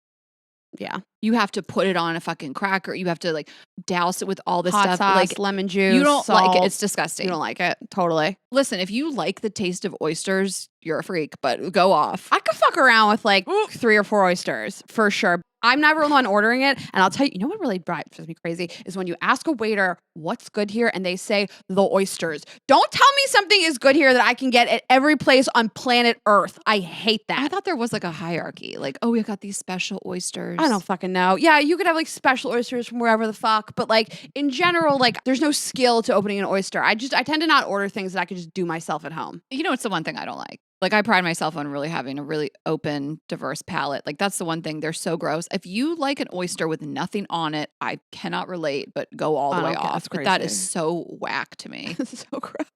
Yeah. You have to put it on a fucking cracker. You have to like douse it with all this Hot stuff. sauce, Like, lemon juice. you don't like it. salt. It's disgusting. You don't like it. Totally. Listen, if you like the taste of oysters, you're a freak, but go off. I could fuck around with like 3 or 4 oysters for sure. I'm never the one ordering it. And I'll tell you, you know what really drives me crazy is when you ask a waiter what's good here and they say the oysters. Don't tell me something is good here that I can get at every place on planet Earth. I hate that. I thought there was like a hierarchy. Like, oh, we got these special oysters. I don't fucking know. Yeah, you could have like special oysters from wherever the fuck. But like in general, like there's no skill to opening an oyster. I tend to not order things that I could just do myself at home. You know, it's the one thing I don't like. Like, I pride myself on really having a really open, diverse palate. Like, that's the one thing. They're so gross. If you like an oyster with nothing on it, I cannot relate, but go all the way off. But that is so whack to me. This is so gross.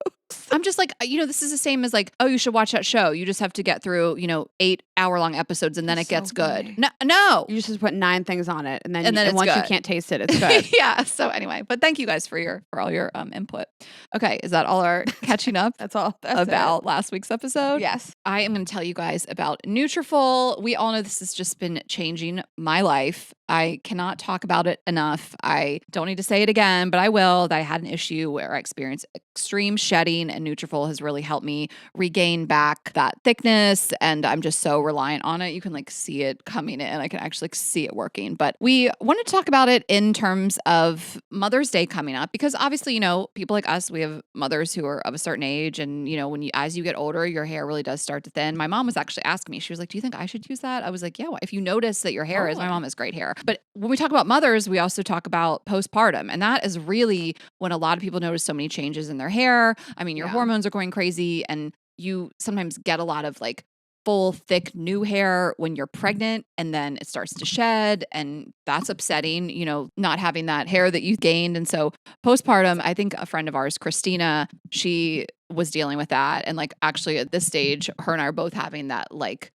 I'm just like, you know, this is the same as like, oh, you should watch that show. You just have to get through, 8-hour-long episodes and then it gets good. No. You just have to put 9 things on it. And then it's once good. you can't taste it, it's good. Yeah. So anyway, but thank you guys for all your input. Okay. Is that all our catching up? That's all about last week's episode? Yes. I am going to tell you guys about Nutrafol. We all know this has just been changing my life. I cannot talk about it enough. I don't need to say it again, but I will. That I had an issue where I experienced extreme shedding, and Nutrafol has really helped me regain back that thickness. And I'm just so reliant on it. You can like see it coming in. I can actually see it working. But we wanted to talk about it in terms of Mother's Day coming up, because obviously, people like us, we have mothers who are of a certain age, and as you get older, your hair really does start to thin. My mom was actually asking me. She was like, "Do you think I should use that?" I was like, "Yeah. If you notice that your hair is," my mom has great hair. But when we talk about mothers, we also talk about postpartum. And that is really when a lot of people notice so many changes in their hair. I mean, your hormones are going crazy, and you sometimes get a lot of like full, thick, new hair when you're pregnant, and then it starts to shed, and that's upsetting, not having that hair that you gained. And so postpartum, I think a friend of ours, Christina, she was dealing with that. And like, actually at this stage, her and I are both having that like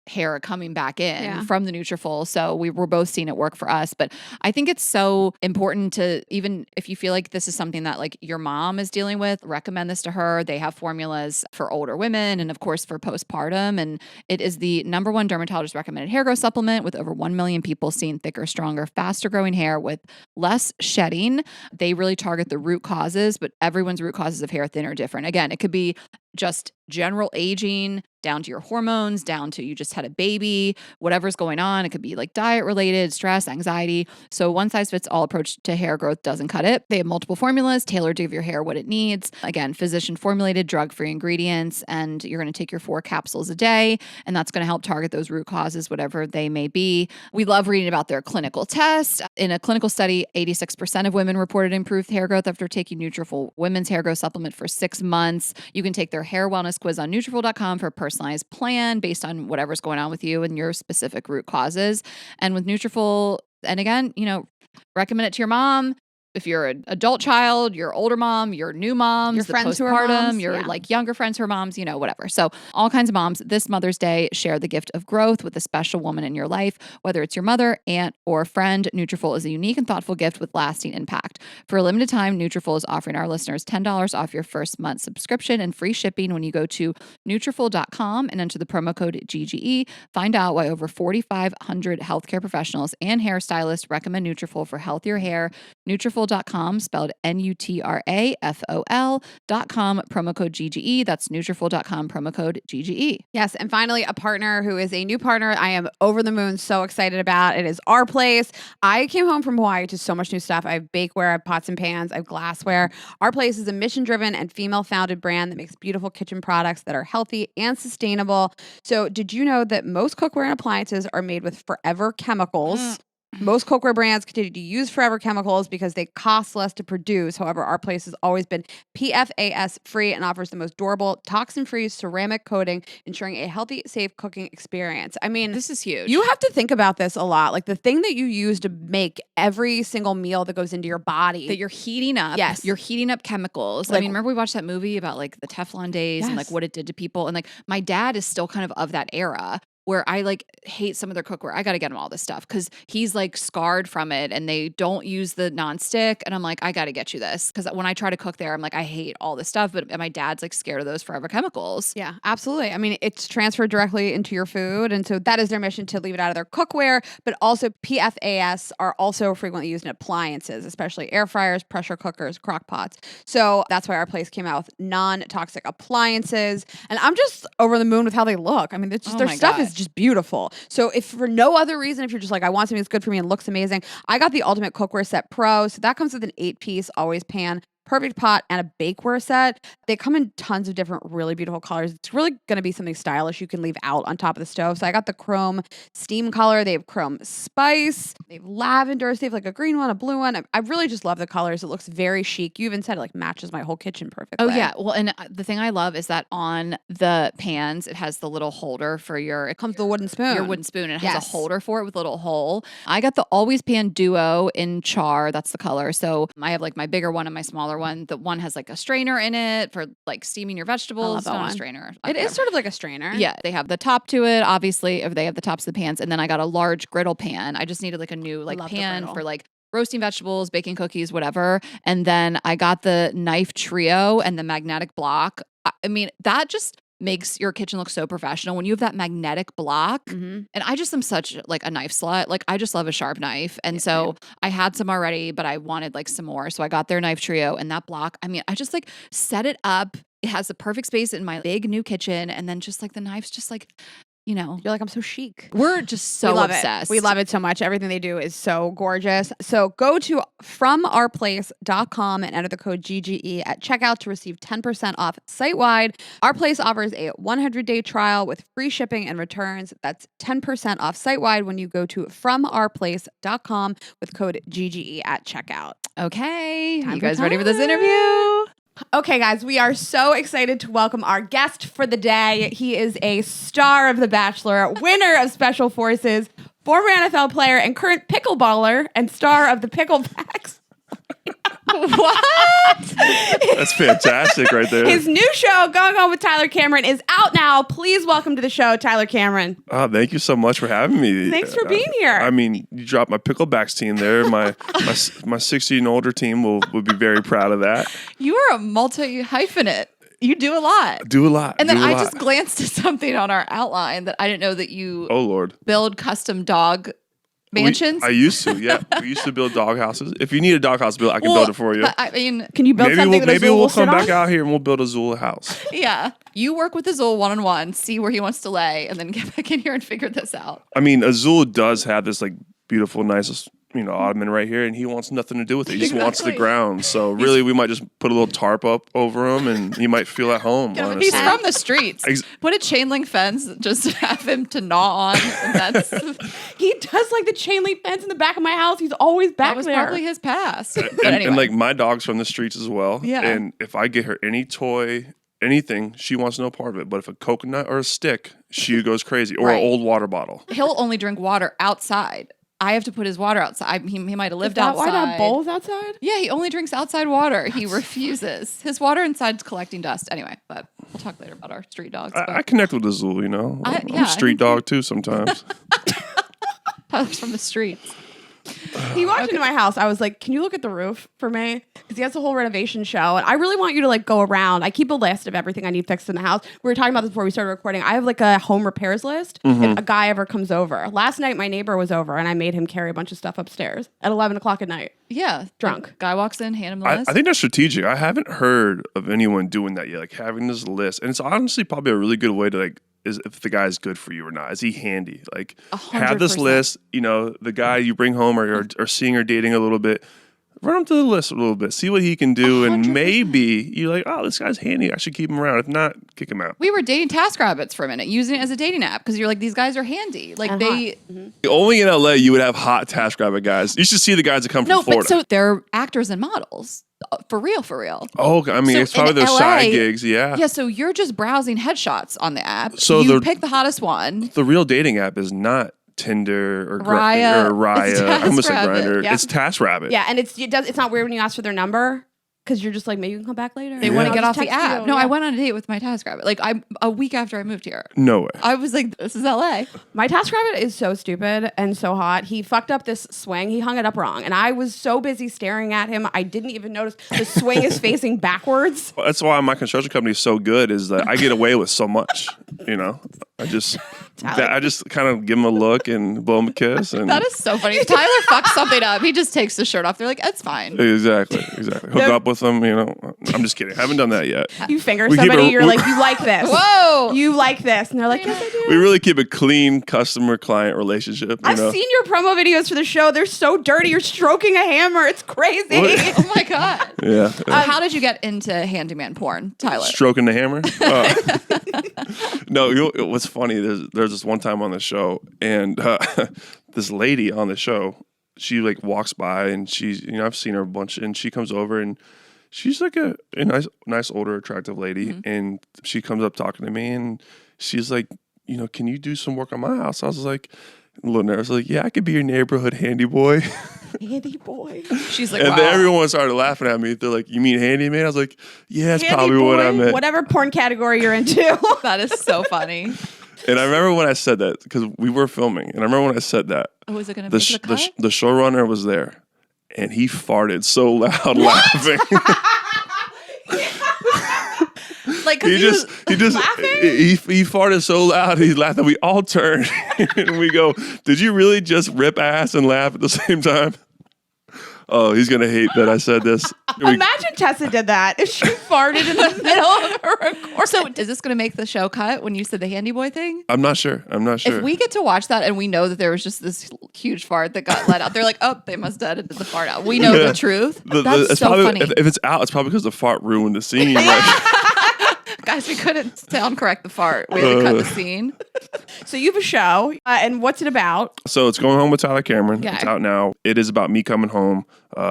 hair coming back in from the Nutrafol. So we were both seeing it work for us. But I think it's so important to, even if you feel like this is something that like your mom is dealing with, recommend this to her. They have formulas for older women and of course for postpartum. And it is the #1 dermatologist recommended hair growth supplement, with over 1 million people seeing thicker, stronger, faster growing hair with less shedding. They really target the root causes, but everyone's root causes of hair thin are different. Again, it could be just general aging, down to your hormones, down to you just had a baby, whatever's going on. It could be like diet related, stress, anxiety. So one size fits all approach to hair growth doesn't cut it. They have multiple formulas tailored to give your hair what it needs. Again, physician formulated, drug-free ingredients, and you're going to take your 4 capsules a day, and that's going to help target those root causes, whatever they may be. We love reading about their clinical tests. In a clinical study, 86% of women reported improved hair growth after taking Nutrafol women's hair growth supplement for 6 months. You can take their hair wellness quiz on Nutrafol.com for a personalized plan based on whatever's going on with you and your specific root causes. And with Nutrafol, and again, recommend it to your mom. If you're an adult child, your older mom, your new moms, your friends who are moms, your like younger friends who are moms, whatever. So all kinds of moms this Mother's Day, share the gift of growth with a special woman in your life, whether it's your mother, aunt, or friend. Nutrafol is a unique and thoughtful gift with lasting impact. For a limited time, Nutrafol is offering our listeners $10 off your first month subscription and free shipping when you go to Nutrafol.com and enter the promo code GGE. Find out why over 4,500 healthcare professionals and hairstylists recommend Nutrafol for healthier hair. Nutrafol.com, spelled Nutrafol.com, promo code GGE. That's Nutrafol.com, promo code GGE. Yes, and finally, a partner who is a new partner I am over the moon, so excited about. It is Our Place. I came home from Hawaii to so much new stuff. I have bakeware, I have pots and pans, I have glassware. Our Place is a mission-driven and female-founded brand that makes beautiful kitchen products that are healthy and sustainable. So did you know that most cookware and appliances are made with forever chemicals? Most cookware brands continue to use forever chemicals because they cost less to produce. However, Our Place has always been PFAS free and offers the most durable, toxin-free ceramic coating, ensuring a healthy, safe cooking experience. I mean, this is huge. You have to think about this a lot. Like the thing that you use to make every single meal that goes into your body. That you're heating up. Yes. You're heating up chemicals. I mean, remember we watched that movie about like the Teflon days and like what it did to people? And like my dad is still kind of that era, where I like hate some of their cookware. I got to get him all this stuff because he's like scarred from it and they don't use the nonstick. And I'm like, I got to get you this. Because when I try to cook there, I'm like, I hate all this stuff. But my dad's like scared of those forever chemicals. Yeah, absolutely. I mean, it's transferred directly into your food. And so that is their mission, to leave it out of their cookware. But also PFAS are also frequently used in appliances, especially air fryers, pressure cookers, crock pots. So that's why Our Place came out with non-toxic appliances. And I'm just over the moon with how they look. I mean, it's just, their stuff is just beautiful. So if for no other reason, if you're just like, I want something that's good for me and looks amazing, I got the Ultimate Cookware Set Pro. So that comes with an 8-piece always pan, perfect pot, and a bakeware set. They come in tons of different really beautiful colors. It's really going to be something stylish you can leave out on top of the stove. So I got the chrome steam color. They have chrome spice. They have lavender. So they have like a green one, a blue one. I really just love the colors. It looks very chic. You even said it like matches my whole kitchen perfectly. Oh yeah. Well, and the thing I love is that on the pans, it has the little holder for it comes with a wooden spoon. Your wooden spoon. And it has a holder for it with a little hole. I got the Always Pan Duo in char. That's the color. So I have like my bigger one and my smaller one. The one has like a strainer in it for like steaming your vegetables. It's not a strainer. It is sort of like a strainer. Yeah. They have the top to it, obviously, if they have the tops of the pans. And then I got a large griddle pan. I just needed like a new like pan for like roasting vegetables, baking cookies, whatever. And then I got the knife trio and the magnetic block. I mean, that just makes your kitchen look so professional when you have that magnetic block. Mm-hmm. And I just am such like a knife slut. Like I just love a sharp knife. And so I had some already, but I wanted like some more. So I got their knife trio and that block. I mean, I just like set it up. It has the perfect space in my big new kitchen. And then just like the knife's just like, you know, you're like, I'm so chic. We're just so obsessed. We love it so much. Everything they do is so gorgeous. So go to FromOurPlace.com and enter the code GGE at checkout to receive 10% off site-wide. Our Place offers a 100-day trial with free shipping and returns. That's 10% off site-wide when you go to FromOurPlace.com with code GGE at checkout. Okay. You guys ready for this interview? Okay, guys, we are so excited to welcome our guest for the day. He is a star of The Bachelor, winner of Special Forces, former NFL player, and current pickleballer, and star of the Pickle Packs. What? That's fantastic right there. His new show, Going On with Tyler Cameron, is out now. Please welcome to the show, Tyler Cameron. Oh, thank you so much for having me. Thanks for being here. I mean, you dropped my picklebacks team there. My 60 and older team will be very proud of that. You are a multi-hyphenate. You do a lot. Do a lot. And then I just glanced at something on our outline that I didn't know that you build custom dog mansions. I used to, yeah. We used to build dog houses. If you need a dog house built, I can build it for you. I mean, can you build something that maybe Azul we'll come sit back on? out here and we'll build Azul a house. Yeah. You work with Azul one-on-one, see where he wants to lay, and then get back in here and figure this out. I mean, Azul does have this like beautiful, nice, ottoman right here, and he wants nothing to do with it. He just wants the ground. So really, we might just put a little tarp up over him, and he might feel at home. Honestly. He's from the streets. Put a chain link fence, just to have him to gnaw on. And that's he does like the chain link fence in the back of my house. He's always back there. That was probably his past. But and, anyway. and like my dog's from the streets as well. Yeah. And if I get her any toy, anything, she wants no part of it. But if a coconut or a stick, she goes crazy. Or an old water bottle. He'll only drink water outside. I have to put his water outside. He might have lived outside. Why not bowls outside? Yeah, he only drinks outside water. He refuses. His water inside's collecting dust. Anyway, but we'll talk later about our street dogs. I connect with Azul, I'm a street dog too sometimes. Tyler's from the streets. He walked into my house. I was like, can you look at the roof for me? Because he has a whole renovation show. And I really want you to like go around. I keep a list of everything I need fixed in the house. We were talking about this before we started recording. I have like a home repairs list if a guy ever comes over. Last night, my neighbor was over and I made him carry a bunch of stuff upstairs at 11 o'clock at night. Yeah. Drunk. Guy walks in, hand him the list. I think that's strategic. I haven't heard of anyone doing that yet, like having this list. And it's honestly probably a really good way to like, is if the guy's good for you or not. Is he handy? Like 100%. Have this list, the guy you bring home or seeing or dating a little bit, run him through the list a little bit, see what he can do. 100%. And maybe you're like, oh, this guy's handy. I should keep him around. If not, kick him out. We were dating TaskRabbits for a minute, using it as a dating app because you're like, these guys are handy. Like Only in LA you would have hot TaskRabbit guys. You should see the guys that come from Florida. But so they're actors and models. For real. Oh, I mean, it's probably their side gigs, yeah. Yeah, so you're just browsing headshots on the app. So you pick the hottest one. The real dating app is not Tinder or Raya. I almost said Grindr. Yeah. It's TaskRabbit. Yeah, and it's not weird when you ask for their number. Because you're just like, maybe you can come back later. They want to get off the app. No, I went on a date with my TaskRabbit. Like a week after I moved here. No way. I was like, this is LA. My TaskRabbit is so stupid and so hot. He fucked up this swing. He hung it up wrong. And I was so busy staring at him, I didn't even notice the swing is facing backwards. Well, that's why my construction company is so good is that I get away with so much, I just kind of give him a look and blow him a kiss. And That is so funny. Tyler fucks something up. He just takes the shirt off. They're like, it's fine. Exactly. Hook up with him, I'm just kidding. I haven't done that yet. You finger somebody, you're like, you like this. Whoa. You like this. And they're like, yes, I do. We really keep a clean customer-client relationship. I've seen your promo videos for the show. They're so dirty. You're stroking a hammer. It's crazy. Oh my God. Yeah. How did you get into handyman porn, Tyler? Stroking the hammer? No, what's funny, there's this one time on the show, and this lady on the show, she like walks by, and she's, I've seen her a bunch, and she comes over, and she's like a nice older attractive lady, and she comes up talking to me, and she's like, can you do some work on my house? I was like, a little nervous, like, yeah, I could be your neighborhood handy boy. Handy boy. She's like, and wow. then everyone started laughing at me. They're like, you mean handyman? I was like, yeah, that's Handy probably boy, what I meant. Whatever porn category you're into. That is so funny. And I remember when I said that, because we were filming, and I remember when I said that, Oh, is it going to be the cut? the showrunner was there, and he farted so loud laughing. Like, he just laughing? he farted so loud he laughed that we all turned and we go, did you really just rip ass and laugh at the same time? Oh, he's gonna hate that I said this. Imagine Tessa did that if she farted in the middle of her recording. So is this going to make the show cut when you said the handy boy thing? I'm not sure. If we get to watch that and we know that there was just this huge fart that got let out, they're like, oh, they must have edited the fart out. We know the truth. That's it's so probably, funny. If it's out, it's probably because the fart ruined the scene. Guys, we couldn't sound correct the fart. We had to cut the scene. So you have a show, and what's it about? So it's Going Home with Tyler Cameron. Okay. It's out now. It is about me coming home,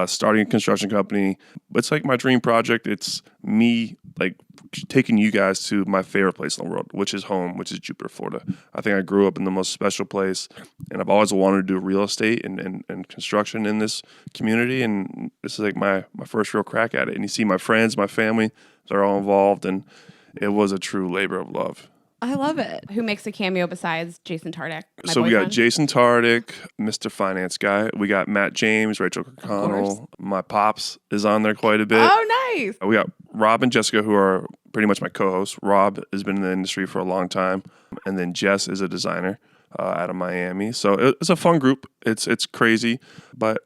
starting a construction company. It's like my dream project. It's me like taking you guys to my favorite place in the world, which is home, which is Jupiter, Florida. I think I grew up in the most special place, and I've always wanted to do real estate and construction in this community, and this is like my first real crack at it. And you see my friends, my family, they're all involved, and it was a true labor of love. I love it. Who makes a cameo besides Jason Tartick? So we got Jason Tartick, Mr. Finance Guy. We got Matt James, Rachel Kirkconnell. My pops is on there quite a bit. Oh, nice. We got Rob and Jessica, who are pretty much my co-hosts. Rob has been in the industry for a long time. And then Jess is a designer out of Miami. So it's a fun group. It's crazy. But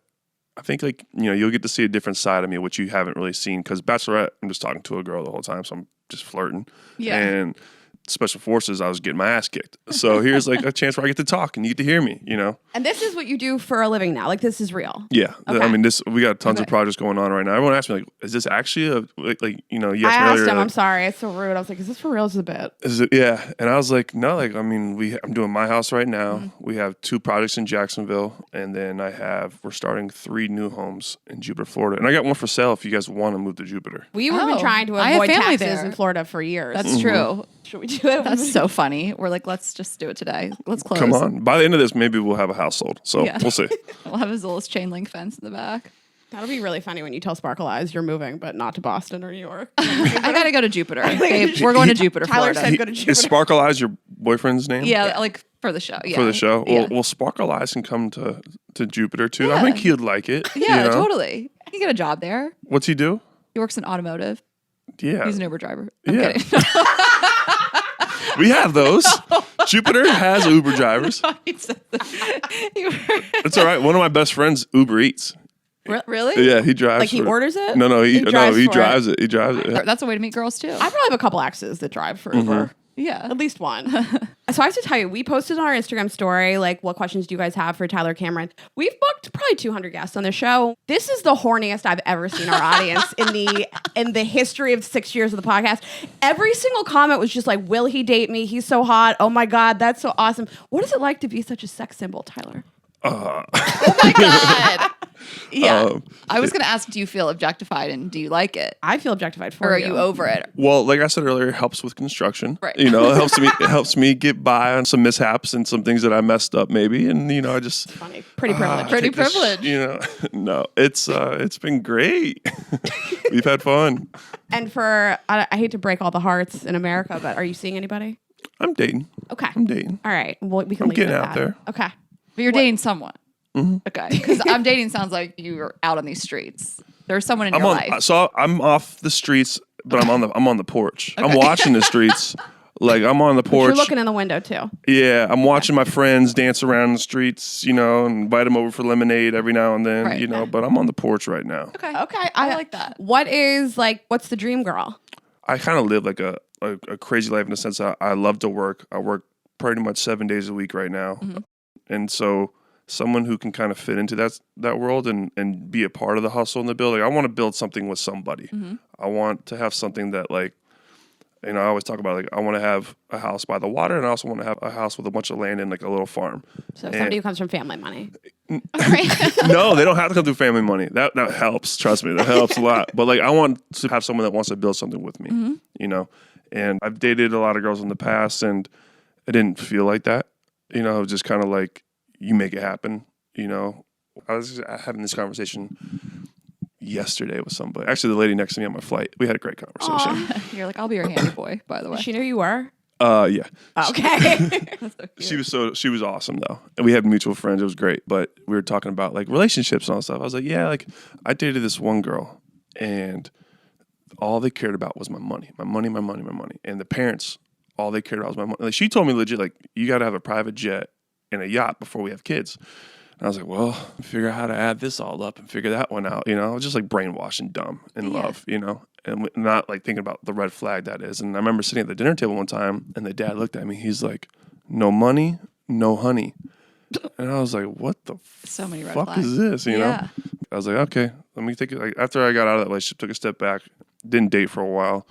I think you'll get to see a different side of me, which you haven't really seen. Because Bachelorette, I'm just talking to a girl the whole time. So I'm just flirting. Yeah. And Special Forces, I was getting my ass kicked. So here's like a chance where I get to talk and you get to hear me, And this is what you do for a living now. Like, this is real. Yeah. Okay. I mean, we got tons of projects going on right now. Everyone asks me, like, is this actually you asked I me asked earlier, him, like, I'm sorry, it's so rude. I was like, is this for real? Is it a bit? is it? Yeah. And I was like, no, I'm doing my house right now. Mm-hmm. We have 2 projects in Jacksonville. And then we're starting 3 new homes in Jupiter, Florida. And I got one for sale if you guys want to move to Jupiter. We've been trying to I have avoid family taxes there. in Florida for years. That's true. Should we do it? That's so funny. We're like, let's just do it today. Let's close. Come on. By the end of this, maybe we'll have a house sold. So Yeah. we'll see. We'll have his little chain link fence in the back. That'll be really funny when you tell Sparkle Eyes you're moving, but not to Boston or New York. I gotta go to Jupiter. Babe, we're going to Jupiter, Tyler Florida. said go to Jupiter. Is Sparkle Eyes your boyfriend's name? Yeah, like for the show. Yeah. For the show? Yeah. Well, Sparkle Eyes can come to Jupiter too. Yeah. I think he'd like it. Yeah, totally. He can get a job there. What's he do? He works in automotive. Yeah. He's an Uber driver. I'm Yeah. kidding. We have those. Jupiter has Uber drivers. It's all right. One of my best friends Uber Eats. Really? Yeah, he drives. Like he orders it? No, he drives it. it. He drives it. Yeah. That's a way to meet girls too. I probably have a couple exes that drive for Uber. Yeah. At least one. So I have to tell you, we posted on our Instagram story, like, what questions do you guys have for Tyler Cameron? We've booked probably 200 guests on the show. This is the horniest I've ever seen our audience in the history of 6 years of the podcast. Every single comment was just like, will he date me? He's so hot. Oh my God, that's so awesome. What is it like to be such a sex symbol, Tyler? Oh my God. Yeah. I was going to ask, do you feel objectified and do you like it? I feel objectified for Or are you. you over it? Well, like I said earlier, it helps with construction. Right. It helps me get by on some mishaps and some things that I messed up maybe. And I just Funny. Pretty privileged. Pretty privileged. No, it's been great. We've had fun. And I hate to break all the hearts in America, but are you seeing anybody? I'm dating. Okay. I'm dating. All right. Well, we can I'm leave it getting at out that. there. Okay. But you're dating someone. Mm-hmm. Okay. Because I'm dating sounds like you're out on these streets. There's someone in your life. So I'm off the streets, but I'm on the porch. Okay. I'm watching the streets, Like I'm on the porch. You're looking in the window too. Yeah, I'm watching my friends dance around the streets, and invite them over for lemonade every now and then, Right. But I'm on the porch right now. Okay. I like that. What's the dream girl? I kind of live like a crazy life in the sense that I love to work. I work pretty much 7 days a week right now. Mm-hmm. And so someone who can kind of fit into that world and be a part of the hustle and the build. Like I want to build something with somebody. Mm-hmm. I want to have something that like, I always talk about like I want to have a house by the water, and I also want to have a house with a bunch of land and like a little farm. So somebody who comes from family money. No, they don't have to come through family money. That helps. Trust me, that helps a lot. But like I want to have someone that wants to build something with me. Mm-hmm. And I've dated a lot of girls in the past, and it didn't feel like that. It was just kind of like you make it happen. I was having this conversation yesterday with somebody. Actually, the lady next to me on my flight. We had a great conversation. You're like, I'll be your handy boy, by the way. Did she know who you were? Yeah. Okay. So She was awesome though. And we had mutual friends. It was great. But we were talking about like relationships and all that stuff. I was like, yeah, like I dated this one girl and all they cared about was my money. My money. And the parents, all they cared about was my money. Like she told me legit, like, you gotta have a private jet and a yacht before we have kids. And I was like, well, figure out how to add this all up and figure that one out. I was just like brainwashed and dumb in love, and not like thinking about the red flag that is. And I remember sitting at the dinner table one time and the dad looked at me. He's like, no money, no honey. And I was like, what the so many red fuck flags. is this? I was like, okay, let me take it. Like after I got out of that relationship, took a step back, didn't date for a while,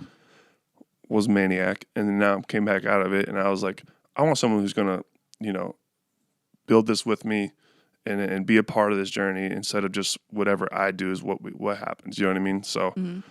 was maniac. And then now came back out of it. And I was like, I want someone who's going to, build this with me and be a part of this journey instead of just whatever I do is what happens. You know what I mean? So I'm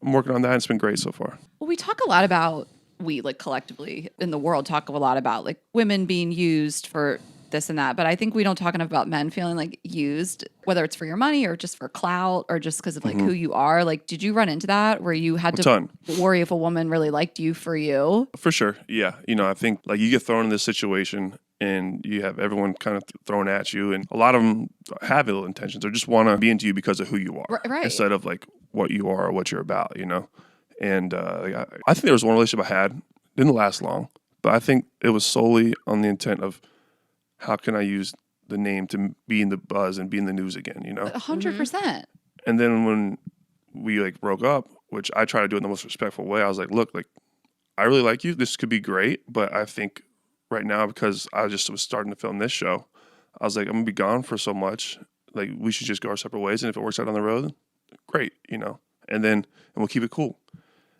working on that. And it's been great so far. Well, we talk a lot about, we like collectively in the world talk a lot about like women being used for this and that. But I think we don't talk enough about men feeling like used, whether it's for your money or just for clout or just because of like who you are. Like, did you run into that where you had to worry if a woman really liked you for you? For sure. Yeah. I think like you get thrown in this situation and you have everyone kind of thrown at you, and a lot of them have ill intentions or just want to be into you because of who you are, right? Instead of like what you are or what you're about, And I think there was one relationship I had, didn't last long, but I think it was solely on the intent of how can I use the name to be in the buzz and be in the news again, 100%. And then when we like broke up, which I try to do in the most respectful way, I was like, look, like I really like you. This could be great, but I think right now, because I just was starting to film this show, I was like, I'm gonna be gone for so much. Like we should just go our separate ways, and if it works out on the road, great, and we'll keep it cool.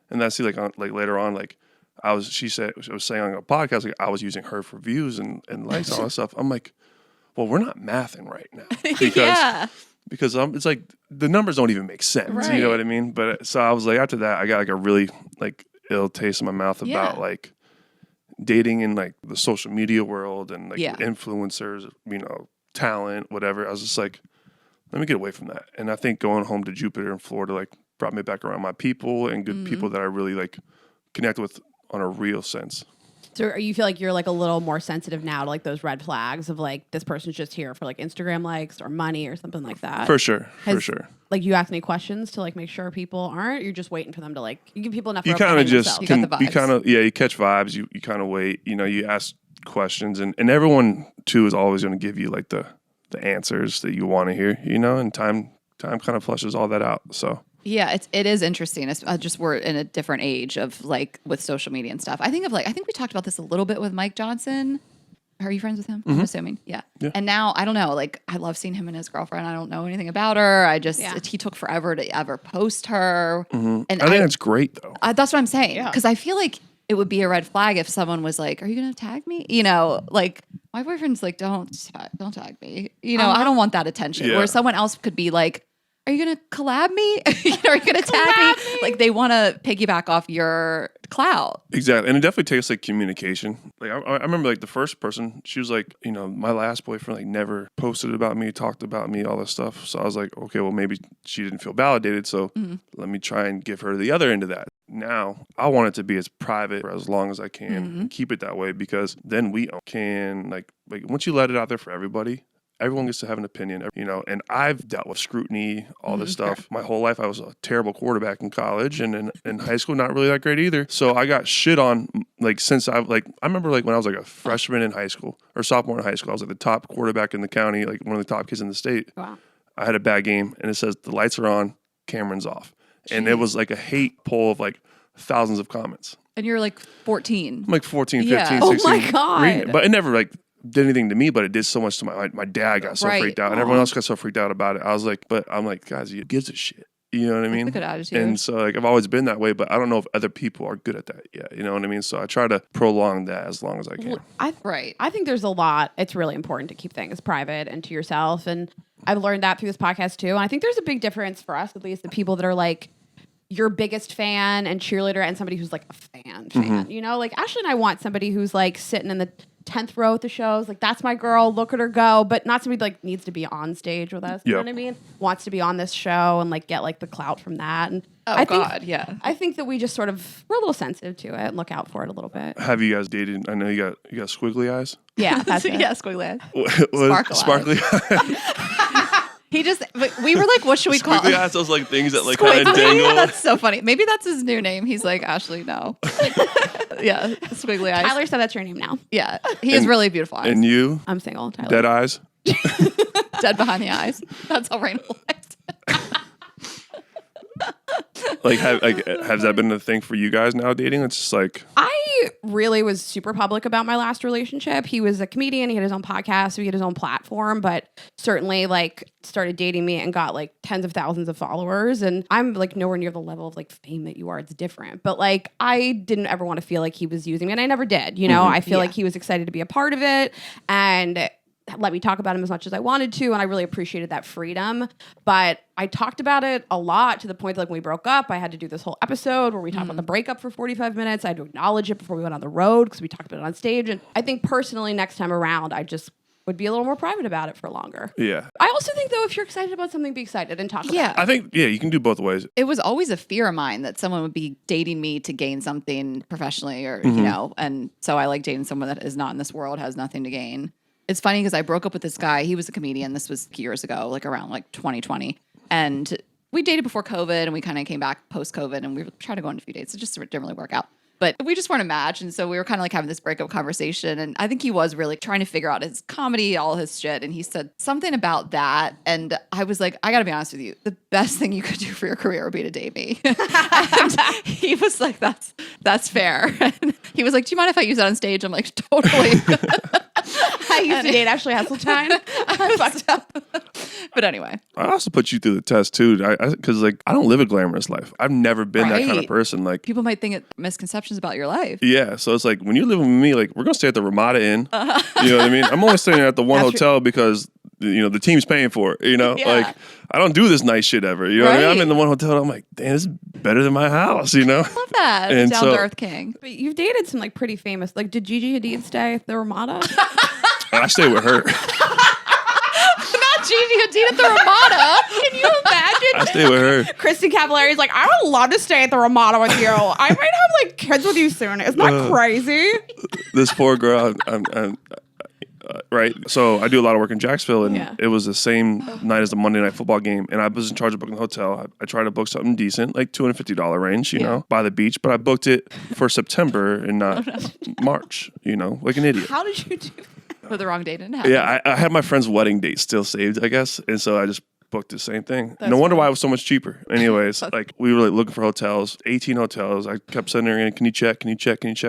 And that's like later on, like I was saying on a podcast, like I was using her for views and likes and all that stuff. I'm like, well, we're not mathing right now because it's like the numbers don't even make sense. Right. You know what I mean? But so I was like, after that, I got like a really like ill taste in my mouth about like dating in like the social media world and like influencers, talent, whatever. I was just like, let me get away from that. And I think going home to Jupiter in Florida like brought me back around my people and good people that I really like connect with on a real sense. So you feel like you're like a little more sensitive now to like those red flags of like this person's just here for like Instagram likes or money or something like that? For sure. Like you ask any questions to like make sure people aren't? You're just waiting for them to like, you give people enough. You kind of just you catch vibes. You kind of wait. You ask questions, and everyone too is always going to give you like the answers that you want to hear. And time kind of flushes all that out. So. Yeah, it is interesting. It's just we're in a different age of like with social media and stuff. I think we talked about this a little bit with Mike Johnson. Are you friends with him? I'm assuming. Yeah. And now I don't know. Like I love seeing him and his girlfriend. I don't know anything about her. He took forever to ever post her. And I think that's great though. That's what I'm saying. Because I feel like it would be a red flag if someone was like, "Are you going to tag me?" Like my boyfriend's like, "Don't tag me." I don't want that attention. Yeah. Where someone else could be like, are you going to collab me? Are you going to tag me? Like they want to piggyback off your clout. Exactly. And it definitely takes like communication. Like I remember like the first person, she was like, my last boyfriend like never posted about me, talked about me, all this stuff. So I was like, okay, well maybe she didn't feel validated. So let me try and give her the other end of that. Now I want it to be as private for as long as I can and keep it that way, because then we can like once you let it out there for everybody, everyone gets to have an opinion, and I've dealt with scrutiny, all this stuff. My whole life, I was a terrible quarterback in college, and in high school, not really that great either. So I got shit on like since I remember like when I was like a freshman in high school or sophomore in high school, I was like the top quarterback in the county, like one of the top kids in the state. Wow. I had a bad game, and it says the lights are on, Cameron's off, and it was like a hate poll of like thousands of comments. And you're like 14. I'm like 14, 15, Yeah. 16. Oh my God. reading it. But it never like did anything to me, but it did so much to my dad got so Right. freaked out, and everyone else got so freaked out about it. I was like, but I'm like, guys, who gives a shit? You know what I mean? That's a good attitude. And so like I've always been that way, but I don't know if other people are good at that yet. You know what I mean? So I try to prolong that as long as I can. Right. I think there's a lot. It's really important to keep things private and to yourself. And I've learned that through this podcast too. And I think there's a big difference for us, at least the people that are like your biggest fan and cheerleader and somebody who's like a fan. You know, like Ashley and I want somebody who's like sitting in the 10th row at the shows. Like, that's my girl. Look at her go. But not somebody like needs to be on stage with us. You know what I mean? Wants to be on this show and like get like the clout from that. And I think that we just sort of, we're a little sensitive to it and look out for it a little bit. Have you guys dated? I know you got squiggly eyes. Yeah, that's it. Yeah, squiggly. Sparkly eyes. We were like, what should we call Squiggly him? eyes, those like things that like kind of dangle. That's so funny. Maybe that's his new name. He's like, Ashley, no. Yeah, squiggly eyes. Tyler said that's your name now. Yeah, he has really beautiful eyes. And you? I'm single, Tyler. Dead eyes? Dead behind the eyes. That's how Rayna likes it. Has that been a thing for you guys now dating? It's just like I really was super public about my last relationship. He was a comedian. He had his own podcast. So he had his own platform, but certainly like started dating me and got like tens of thousands of followers. And I'm like nowhere near the level of like fame that you are. It's different. But like I didn't ever want to feel like he was using me, and I never did. You know, I feel like he was excited to be a part of it and let me talk about him as much as I wanted to, and I really appreciated that freedom. But I talked about it a lot to the point that like when we broke up, I had to do this whole episode where we talked about the breakup for 45 minutes. I had to acknowledge it before we went on the road because we talked about it on stage. And I think personally next time around, I just would be a little more private about it for longer. Yeah. I also think though, if you're excited about something, be excited and talk about it. I think, you can do both ways. It was always a fear of mine that someone would be dating me to gain something professionally or, you know, and so I like dating someone that is not in this world, has nothing to gain. It's funny because I broke up with this guy. He was a comedian. This was years ago, like around like 2020. And we dated before COVID and we kind of came back post-COVID and we tried to go on a few dates. It just didn't really work out. But we just weren't a match. And so we were kind of like having this breakup conversation. And I think he was really trying to figure out his comedy, all his shit. And he said something about that. And I was like, I got to be honest with you. The best thing you could do for your career would be to date me. And he was like, that's fair. And he was like, do you mind if I use that on stage? I'm like, totally. I used to date Ashley Hasseltine. I fucked up. But anyway. I also put you through the test too, because like I don't live a glamorous life. I've never been that kind of person. Like people might think it misconceptions about your life. Yeah, so it's like when you're living with me, like we're gonna stay at the Ramada Inn. You know what I mean? I'm only staying at the one hotel because the team's paying for it. You know, like I don't do this nice shit ever. You know what I mean? I'm in the one hotel. I'm like, damn, this is better than my house. You know, Love that. And down to earth king. But you've dated some like pretty famous. Like, did Gigi Hadid stay at the Ramada? I stay with her. Not Gigi Hadid at the Ramada. Can you imagine? I stay with her. Kristin Cavallari is like, I would love to stay at the Ramada with you. I might have like kids with you soon. Isn't that crazy? This poor girl. Right. So I do a lot of work in Jacksonville, and it was the same night as the Monday Night Football game, and I was in charge of booking the hotel. I tried to book something decent, like $250 range, you know, by the beach, but I booked it for September and not March, you know, like an idiot. How did you do that? For the wrong date didn't happen. Yeah, I had my friend's wedding date still saved, I guess, and so I just booked the same thing. No wonder why it was so much cheaper. Anyways, like we were like looking for hotels, 18 hotels. I kept sending her in, can you check?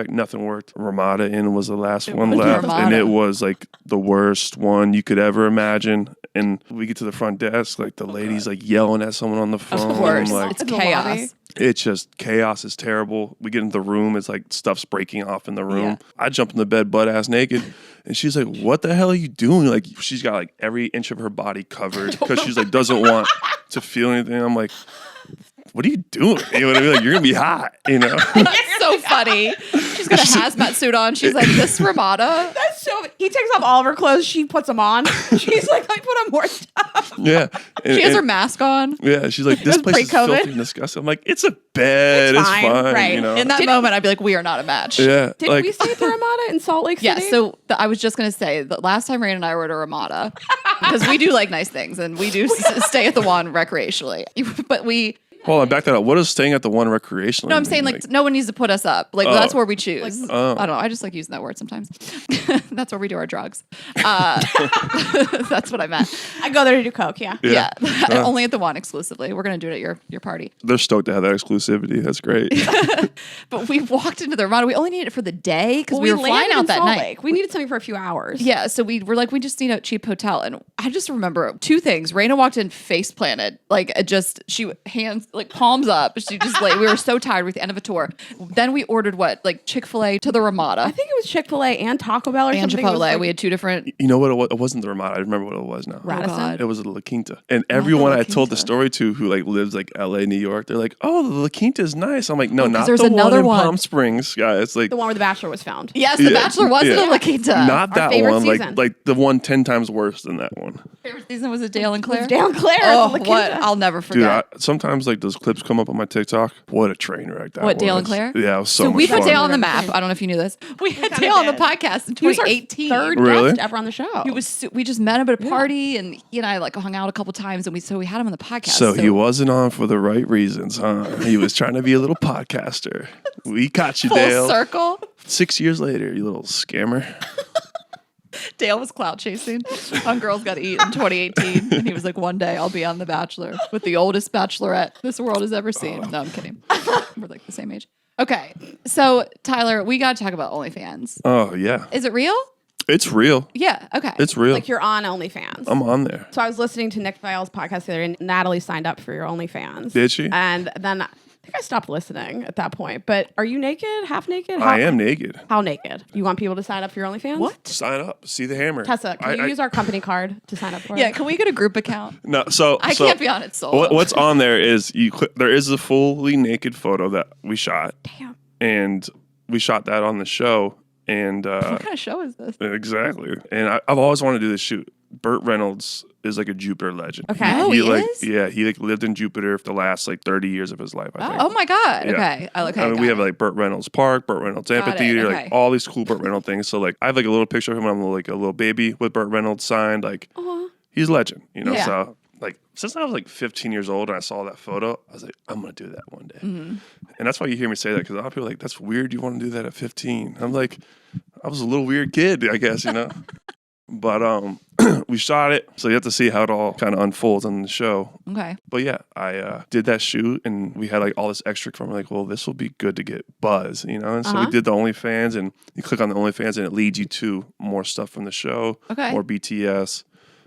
Nothing worked. Ramada Inn was the last one left, and it was like the worst one you could ever imagine. And we get to the front desk, like the lady's like yelling at someone on the phone. Of course, like, it's chaos. It's just chaos. Is terrible. We get in the room. It's like stuff's breaking off in the room. Yeah. I jump in the bed butt ass naked. And she's like, what the hell are you doing? Like, she's got like every inch of her body covered because she's like, doesn't want to feel anything. I'm like, what are you doing? You know what I mean? Like, you're going to be hot, you know? That's so funny. She's got a hazmat suit on. She's like, this Ramada. That's so, he takes off all of her clothes. She puts them on. She's like, let me put on more stuff. Yeah. She has her mask on. Yeah. She's like, this place is filthy and disgusting. I'm like, it's a bed. It's fine. Right. You know? In that moment, I'd be like, we are not a match. Yeah. Did we stay at the Ramada in Salt Lake City? Yeah. So I was just going to say, the last time Rayna and I were at a Ramada, because we do like nice things and we do stay at the one recreationally. But Hold on, back that up. What is staying at the one recreational? No, I'm saying like no one needs to put us up. Like that's where we choose. Like, I don't know. I just like using that word sometimes. That's where we do our drugs. That's what I meant. I go there to do coke. Yeah. Yeah. Only at the one exclusively. We're gonna do it at your party. They're stoked to have that exclusivity. That's great. But we walked into the Ramada. We only needed it for the day because we were flying landed out in that Salt night. Lake. We needed something for a few hours. Yeah, so we were like, we just need a cheap hotel. And I just remember two things. Rayna walked in face planted, like she hands, like palms up. She just like, we were so tired with the end of a tour. Then we ordered like Chick-fil-A to the Ramada. I think it was Chick-fil-A and Taco Bell or and something. Chipotle. Like, we had two different. You know what? It wasn't the Ramada. I remember what it was now. Radisson? God. It was the La Quinta. And everyone La I told the Quinta. story to who like lives like LA, New York, they're like, oh, the La Quinta is nice. I'm like, no, 'cause not there's the another one in one. Palm Springs. Yeah, it's like the one where The Bachelor was found. Yes, The Bachelor was in the La Quinta. not Our that favorite one. season. Like the one 10 times worse than that one. Favorite season was it Dale and Claire? Down Claire. Oh, at the La what? Quinta. I'll never Dude, forget. sometimes like those clips come up on my TikTok. What a train wreck that was. What, Dale and Claire? Yeah, it was so So much we put fun. Dale on the map. I don't know if you knew this. We had kinda Dale on the did. podcast in He was our 2018. third Really? guest ever on the show. He was. We just met him at a party, and he and I like hung out a couple times, and we had him on the podcast. So he wasn't on for the right reasons, huh? He was trying to be a little podcaster. We caught you, full Dale. circle. 6 years later, you little scammer. Dale was clout chasing on Girls Gotta Eat in 2018, and he was like, "One day I'll be on The Bachelor with the oldest Bachelorette this world has ever seen." No, I'm kidding. We're like the same age. Okay, so Tyler, we got to talk about OnlyFans. Oh yeah, Is it real? it's real. Yeah. Okay. It's real. like you're on OnlyFans. I'm on there. So I was listening to Nick Viall's podcast the other day, and Natalie signed up for your OnlyFans. Did she? And then I think I stopped listening at that point. But are you naked? Half naked? I am naked. How naked? You want people to sign up for your OnlyFans? What? Sign up. See the hammer. Tessa, can you use our company card to sign up for Yeah. it? Can we get a group account? No, so I can't be on it solo. What's on there is there is a fully naked photo that we shot, Damn. and we shot that on the show. And What kind of show is this? exactly. And I've always wanted to do this shoot. Burt Reynolds is like a Jupiter legend. Okay. Oh, he like is? yeah, he like lived in Jupiter for the last like 30 years of his life, I think. Oh my God. Yeah. Okay. I mean, we have like Burt Reynolds Park, Burt Reynolds Got it, Amphitheater, okay. like all these cool Burt Reynolds things. So like I have like a little picture of him. I'm like a little baby with Burt Reynolds signed. Like he's a legend, you know. Yeah. So like since I was like 15 years old and I saw that photo, I was like, I'm gonna do that one day. Mm-hmm. And that's why you hear me say that because a lot of people are like, that's weird. You want to do that at 15? I'm like, I was a little weird kid, I guess, you know. But we shot it, so you have to see how it all kind of unfolds on the show. Okay. But yeah, I did that shoot, and we had like all this extra from like, well, this will be good to get buzz, you know. And so we did the OnlyFans, and you click on the OnlyFans, and it leads you to more stuff from the show, Okay. more BTS,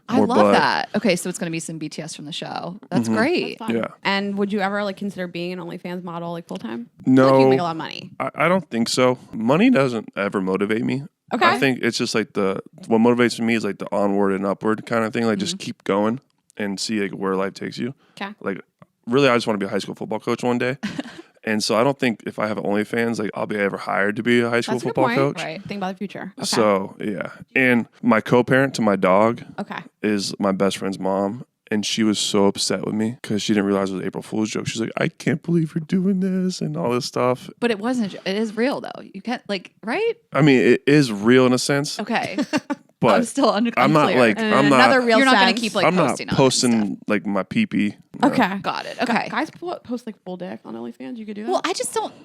I more love bud. that. Okay, so it's going to be some BTS from the show. That's great. Fun. Yeah. And would you ever like consider being an OnlyFans model like full time? No, Like you make a lot of money. I don't think so. Money doesn't ever motivate me. Okay. I think it's just like what motivates me is like the onward and upward kind of thing. Like just keep going and see like where life takes you. Okay. Like really, I just want to be a high school football coach one day. And so I don't think if I have OnlyFans, like I'll be ever hired to be a high school That's a good football point. coach. Right. Think about the future. Okay. So yeah, and my co-parent to my dog okay. is my best friend's mom, and she was so upset with me because she didn't realize it was April Fool's joke. She's like, "I can't believe you're doing this and all this stuff." But it wasn't. It is real though. You can't like right. I mean, it is real in a sense, Okay. but I'm still unclear. I'm not like And I'm another not. real You're not going sense. to keep like I'm not posting on it and posting like my pee-pee. Okay. Got it. Okay. Guys post like full dick on OnlyFans. You could do that. Well,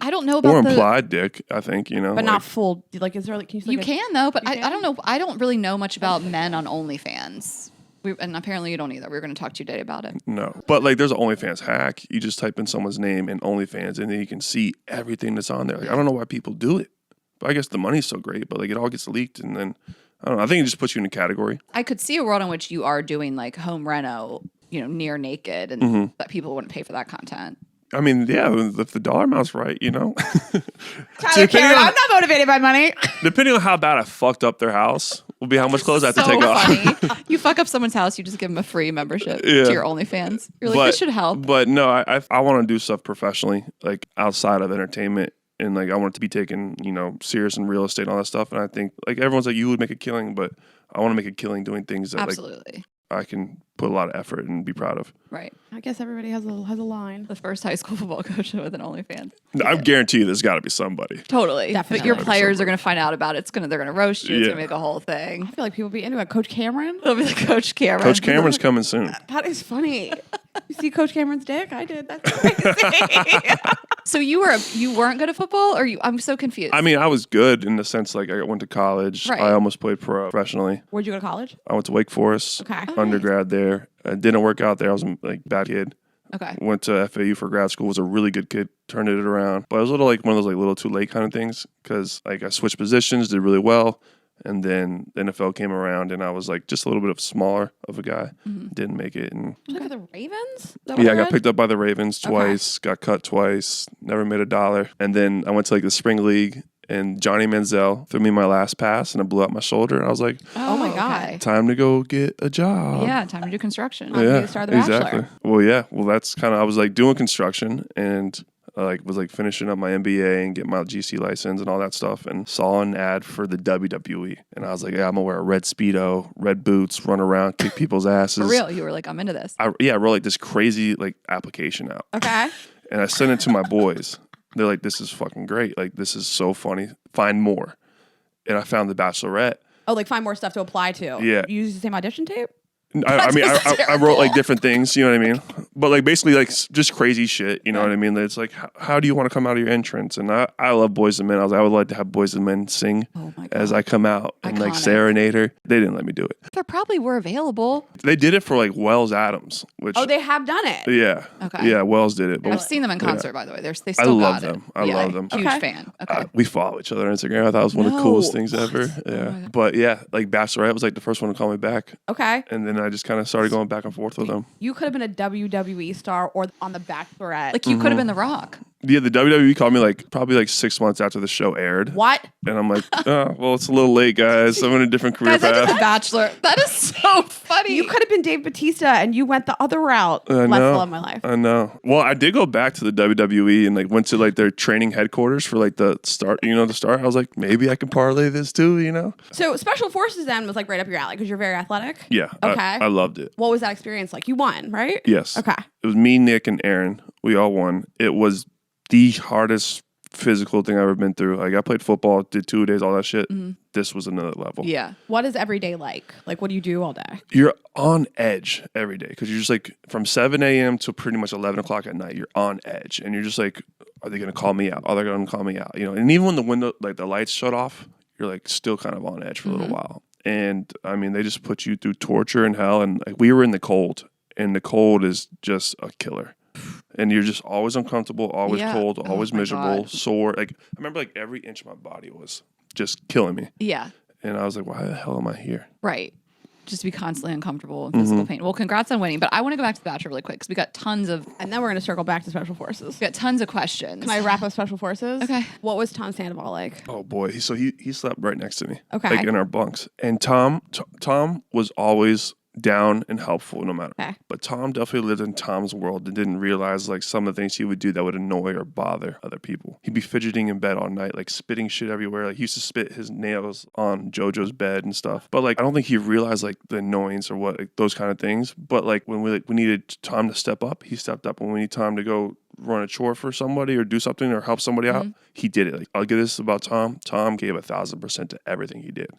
I don't know about Or the. implied dick, I think, you know. but like, not full. Like, is there like? Can you? You can though, but I can? don't know. I don't really know much about men on OnlyFans. And apparently you don't either. We were going to talk to you today about it. No. But like there's an OnlyFans hack. You just type in someone's name in OnlyFans and then you can see everything that's on there. Like I don't know why people do it. But I guess the money's so great, but like it all gets leaked and then I don't know. I think it just puts you in a category. I could see a world in which you are doing like home reno, near naked, and that people wouldn't pay for that content. I mean, yeah, if the dollar amount's right, you know. Tyler Karen, I'm not motivated by money. Depending on how bad I fucked up their house, will be how much clothes I have to So take off. funny. You fuck up someone's house, you just give them a free membership Yeah. to your OnlyFans. You're like, this should help. But no, I want to do stuff professionally, like outside of entertainment. And like I want it to be taken, serious in real estate and all that stuff. And I think like everyone's like, you would make a killing, but I want to make a killing doing things that Absolutely. like I can put put a lot of effort and be proud of. Right. I guess everybody has a line. The first high school football coach with an OnlyFans. I guarantee you there's got to be somebody. Totally. Definitely. But your players are going to find out about it. They're going to roast you. It's going to make a whole thing. I feel like people be into it. Coach Cameron? It'll be like Coach Cameron. Coach Cameron's coming soon. That is funny. You see Coach Cameron's dick? I did. That's crazy. So you weren't good at football, or I'm so confused. I mean, I was good in the sense like I went to college. Right. I almost played professionally. Where'd you go to college? I went to Wake Forest. Okay. Undergrad there. It didn't work out there. I was a bad kid. Okay. Went to FAU for grad school. Was a really good kid. Turned it around. But I was a little like one of those like little too late kind of things because like I switched positions, did really well. And then the NFL came around and I was like just a little bit of smaller of a guy. Didn't make it. And Did you go to the Ravens? yeah, I got picked up by the Ravens twice, got cut twice, never made $1. And then I went to like the spring league and Johnny Manziel threw me my last pass and I blew out my shoulder. And I was like, Oh my God. time to go get a job. Yeah, time to do construction. Be the star of The Bachelor. exactly. Well, yeah. Well, that's kind of, I was like doing construction and I was like finishing up my MBA and get my GC license and all that stuff and saw an ad for the WWE. And I was like, yeah, I'm gonna wear a red Speedo, red boots, run around, kick people's asses. For real, you were like, I'm into this. I wrote like this crazy like application out. Okay. And I sent it to my boys. They're like, this is fucking great. Like, this is so funny. Find more. And I found the Bachelorette. Oh, like find more stuff to apply to. Yeah. You use the same audition tape? I mean, I wrote like different things, you know what I mean? But like basically like just crazy shit, you know what I mean? It's like, how do you want to come out of your entrance? And I love Boys and Men. I would like to have Boys and Men sing as I come out and like serenade her. They didn't let me do it. There probably were available. They did it for like Wells Adams, which Oh, they have done it. yeah, Okay. yeah, Wells did it. But I've seen them in concert, by the way. They I still love got them. it. I love them. Huge Okay. fan. Okay. We follow each other on Instagram. I thought it was one of the coolest things ever. Yeah, but yeah, like Bachelorette was like the first one to call me back, Okay. and then I just kind of started going back and forth with them. You could have been a WWE star or on The Bachelorette. Like you could have been The Rock. Yeah, the WWE called me like probably like 6 months after the show aired. What? And I'm like, oh, well, it's a little late, guys. I'm in a different career Guys, I did The path. Bachelor. That is so funny. You could have been Dave Bautista and you went the other route. I Less know. love of my life. I know. Well, I did go back to the WWE and like went to like their training headquarters for like the start. The start. I was like, maybe I can parlay this too. So Special Forces then was like right up your alley because you're very athletic. Yeah. Okay. I loved it. What was that experience like? You won, right? Yes. Okay. It was me, Nick, and Aaron. We all won. It was the hardest physical thing I've ever been through. Like I played football, did 2 days, all that shit. This was another level. Yeah. What is every day like? Like, what do you do all day? You're on edge every day because you're just like from 7 a.m. to pretty much 11 o'clock at night. You're on edge and you're just like, are they going to call me out? Are they going to call me out? And even when the window, like the lights shut off, you're like still kind of on edge for a little while. And I mean, they just put you through torture and hell. And like we were in the cold, and the cold is just a killer. And you're just always uncomfortable, always cold, always miserable, God. sore. Like I remember like every inch of my body was just killing me. Yeah. And I was like, why the hell am I here? Right. Just be constantly uncomfortable and physical pain. Well, congrats on winning. But I want to go back to The Bachelor really quick because we got tons of And then we're going to circle back to Special Forces. questions. Can I wrap up Special Forces? Okay. What was Tom Sandoval like? Oh boy, he slept right next to me, Okay. like in our bunks. And Tom was always down and helpful no matter. Okay. But Tom definitely lived in Tom's world and didn't realize like some of the things he would do that would annoy or bother other people. He'd be fidgeting in bed all night, like spitting shit everywhere. Like he used to spit his nails on JoJo's bed and stuff. But like I don't think he realized like the annoyance or what like, those kind of things. But like when we needed Tom to step up, he stepped up. When we need Tom to go run a chore for somebody or do something or help somebody out, he did it. Like I'll get this about Tom. Tom gave 1,000% to everything he did.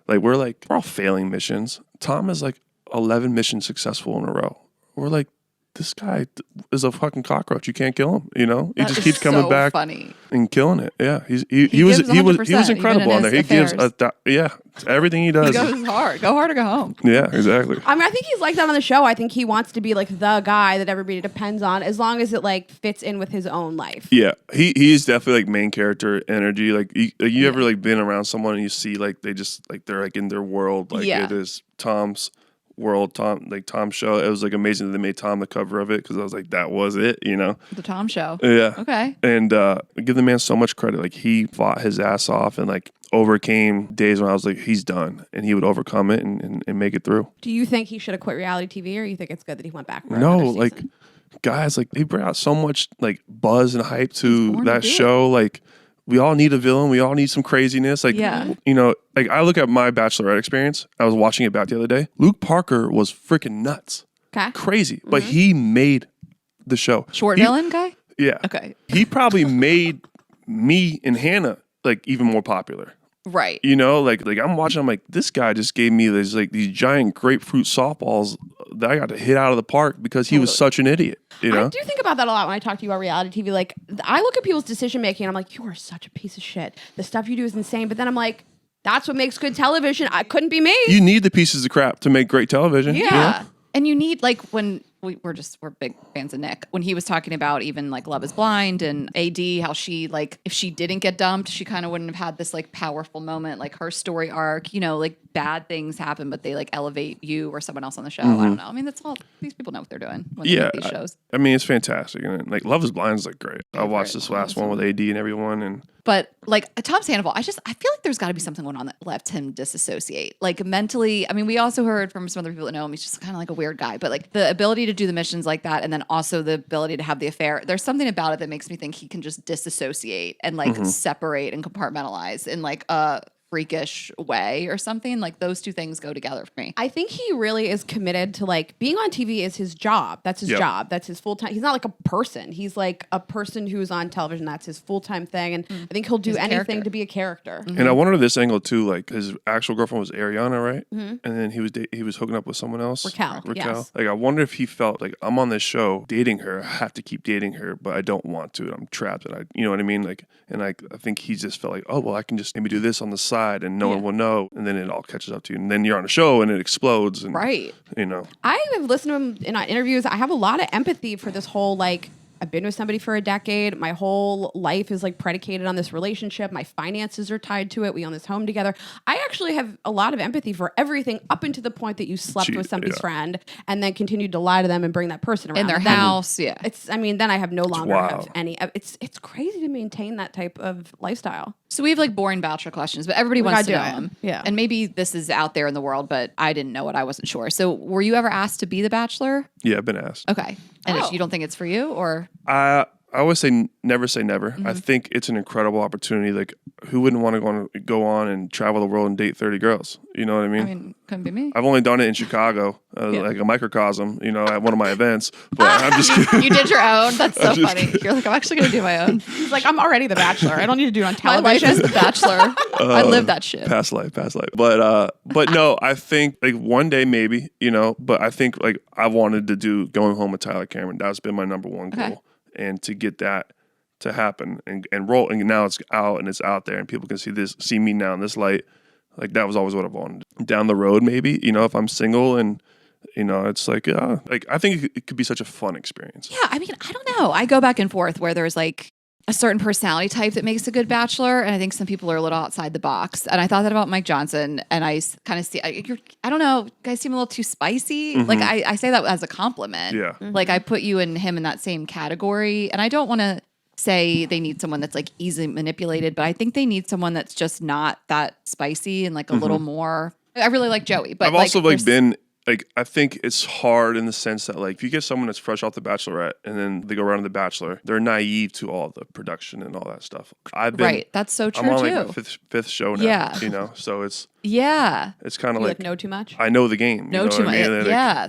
Like we're all failing missions. Tom is like 11 missions successful in a row. We're like, this guy is a fucking cockroach. You can't kill him. He That just is keeps coming so back funny. and killing it. Yeah, he gives was 100%, incredible even in on there. He his gives affairs. everything he He does. goes hard. Go hard or go home. Yeah, exactly. I mean, I think he's like that on the show. I think he wants to be like the guy that everybody depends on as long as it like fits in with his own life. Yeah, he's definitely like main character energy. Like you ever like been around someone and you see like they just like they're like in their world. Like it is Tom's world. Tom's show. It was like amazing that they made Tom the cover of it because I was like, that was it. The Tom Show. Yeah. Okay. And give the man so much credit. Like he fought his ass off and like overcame days when I was like, he's done, and he would overcome it and make it through. Do you think he should have quit reality TV, or you think it's good that he went back? For No, another like season? guys, like they brought so much like buzz and hype to born that to do show. Like we all need a villain. We all need some craziness. Like, Yeah. like I look at my Bachelorette experience. I was watching it back the other day. Luke Parker was freaking nuts. Okay. Crazy. But he made the show. Short villain guy? Yeah. Okay. He probably made me and Hannah like even more popular. Right. You know, like I'm watching, I'm like, this guy just gave me these giant grapefruit softballs that I got to hit out of the park because he was such an idiot. You know? I do think about that a lot when I talk to you about reality TV. Like, I look at people's decision making and I'm like, you are such a piece of shit. The stuff you do is insane. But then I'm like, that's what makes good television. I couldn't be me. You need the pieces of crap to make great television. Yeah. You know? And you need, like, when we're big fans of Nick, when he was talking about even like Love is Blind and AD, how she, like, if she didn't get dumped, she kind of wouldn't have had this like powerful moment, like her story arc, you know, like bad things happen, but they like elevate you or someone else on the show. I don't know. I mean, that's all, these people know what they're doing when they make these shows. I mean, it's fantastic. And like Love is Blind is like great. I watched this last one with AD and everyone. But like Tom Sandoval, I feel like there's got to be something going on that left him disassociate. Like mentally, I mean, we also heard from some other people that know him, he's just kind of like a weird guy. But like the ability to do the missions like that, and then also the ability to have the affair, there's something about it that makes me think he can just disassociate and like separate and compartmentalize in like a freakish way or something. Like those two things go together for me. I think he really is committed to like being on TV is his job. That's his job. That's his full time. He's not like a person. He's like a person who's on television. That's his full time thing. And I think he'll do anything to be a character. And I wonder this angle too. Like his actual girlfriend was Ariana, right? And then he was hooking up with someone else. Raquel. Yes. Like I wonder if he felt like I'm on this show dating her. I have to keep dating her, but I don't want to. I'm trapped. And you know what I mean? Like, and I think he just felt like, oh well, I can just maybe do this on the side and no one will know, and then it all catches up to you, and then you're on a show and it explodes, and you know. I have listened to him in interviews. I have a lot of empathy for this whole like, I've been with somebody for a decade. My whole life is like predicated on this relationship. My finances are tied to it. We own this home together. I actually have a lot of empathy for everything up until the point that you slept with somebody's friend and then continued to lie to them and bring that person around in their house. Then I have no longer have any. It's crazy to maintain that type of lifestyle. So we have like boring Bachelor questions, but everybody wants to know them. Yeah. And maybe this is out there in the world, but I didn't know it. I wasn't sure. So were you ever asked to be the Bachelor? Yeah, I've been asked. Okay. And you don't think it's for you, or? I always say never say never. I think it's an incredible opportunity. Like, who wouldn't want to go on and travel the world and date 30 girls? You know what I mean? I mean, couldn't be me. I've only done it in Chicago, like a microcosm, you know, at one of my events. But I'm just kidding. You did your own? That's so funny. You're like, I'm actually going to do my own. He's like, I'm already the Bachelor. I don't need to do it on television. My life is the Bachelor. I live that shit. Past life. But no, I think like one day maybe, you know, but I think like I wanted to do Going Home with Tyler Cameron. That's been my number one goal. And to get that to happen and roll, and now it's out and it's out there and people can see me now in this light. Like that was always what I wanted. Down the road, maybe, you know, if I'm single and, you know, it's like I think it could be such a fun experience. Yeah, I mean, I don't know. I go back and forth where there's like a certain personality type that makes a good Bachelor, and I think some people are a little outside the box. And I thought that about Mike Johnson, and I kind of see, I don't know, guys seem a little too spicy. Like I say that as a compliment. Yeah. Like I put you and him in that same category, and I don't want to say they need someone that's like easily manipulated, but I think they need someone that's just not that spicy and like a little more. I really like Joey, but I've also been like, I think it's hard in the sense that like if you get someone that's fresh off the Bachelorette and then they go around to the Bachelor, they're naive to all the production and all that stuff. That's so true. I'm on too. like my fifth show now. Yeah. You know, so it's kind of like know too much. I know the game. Know too much.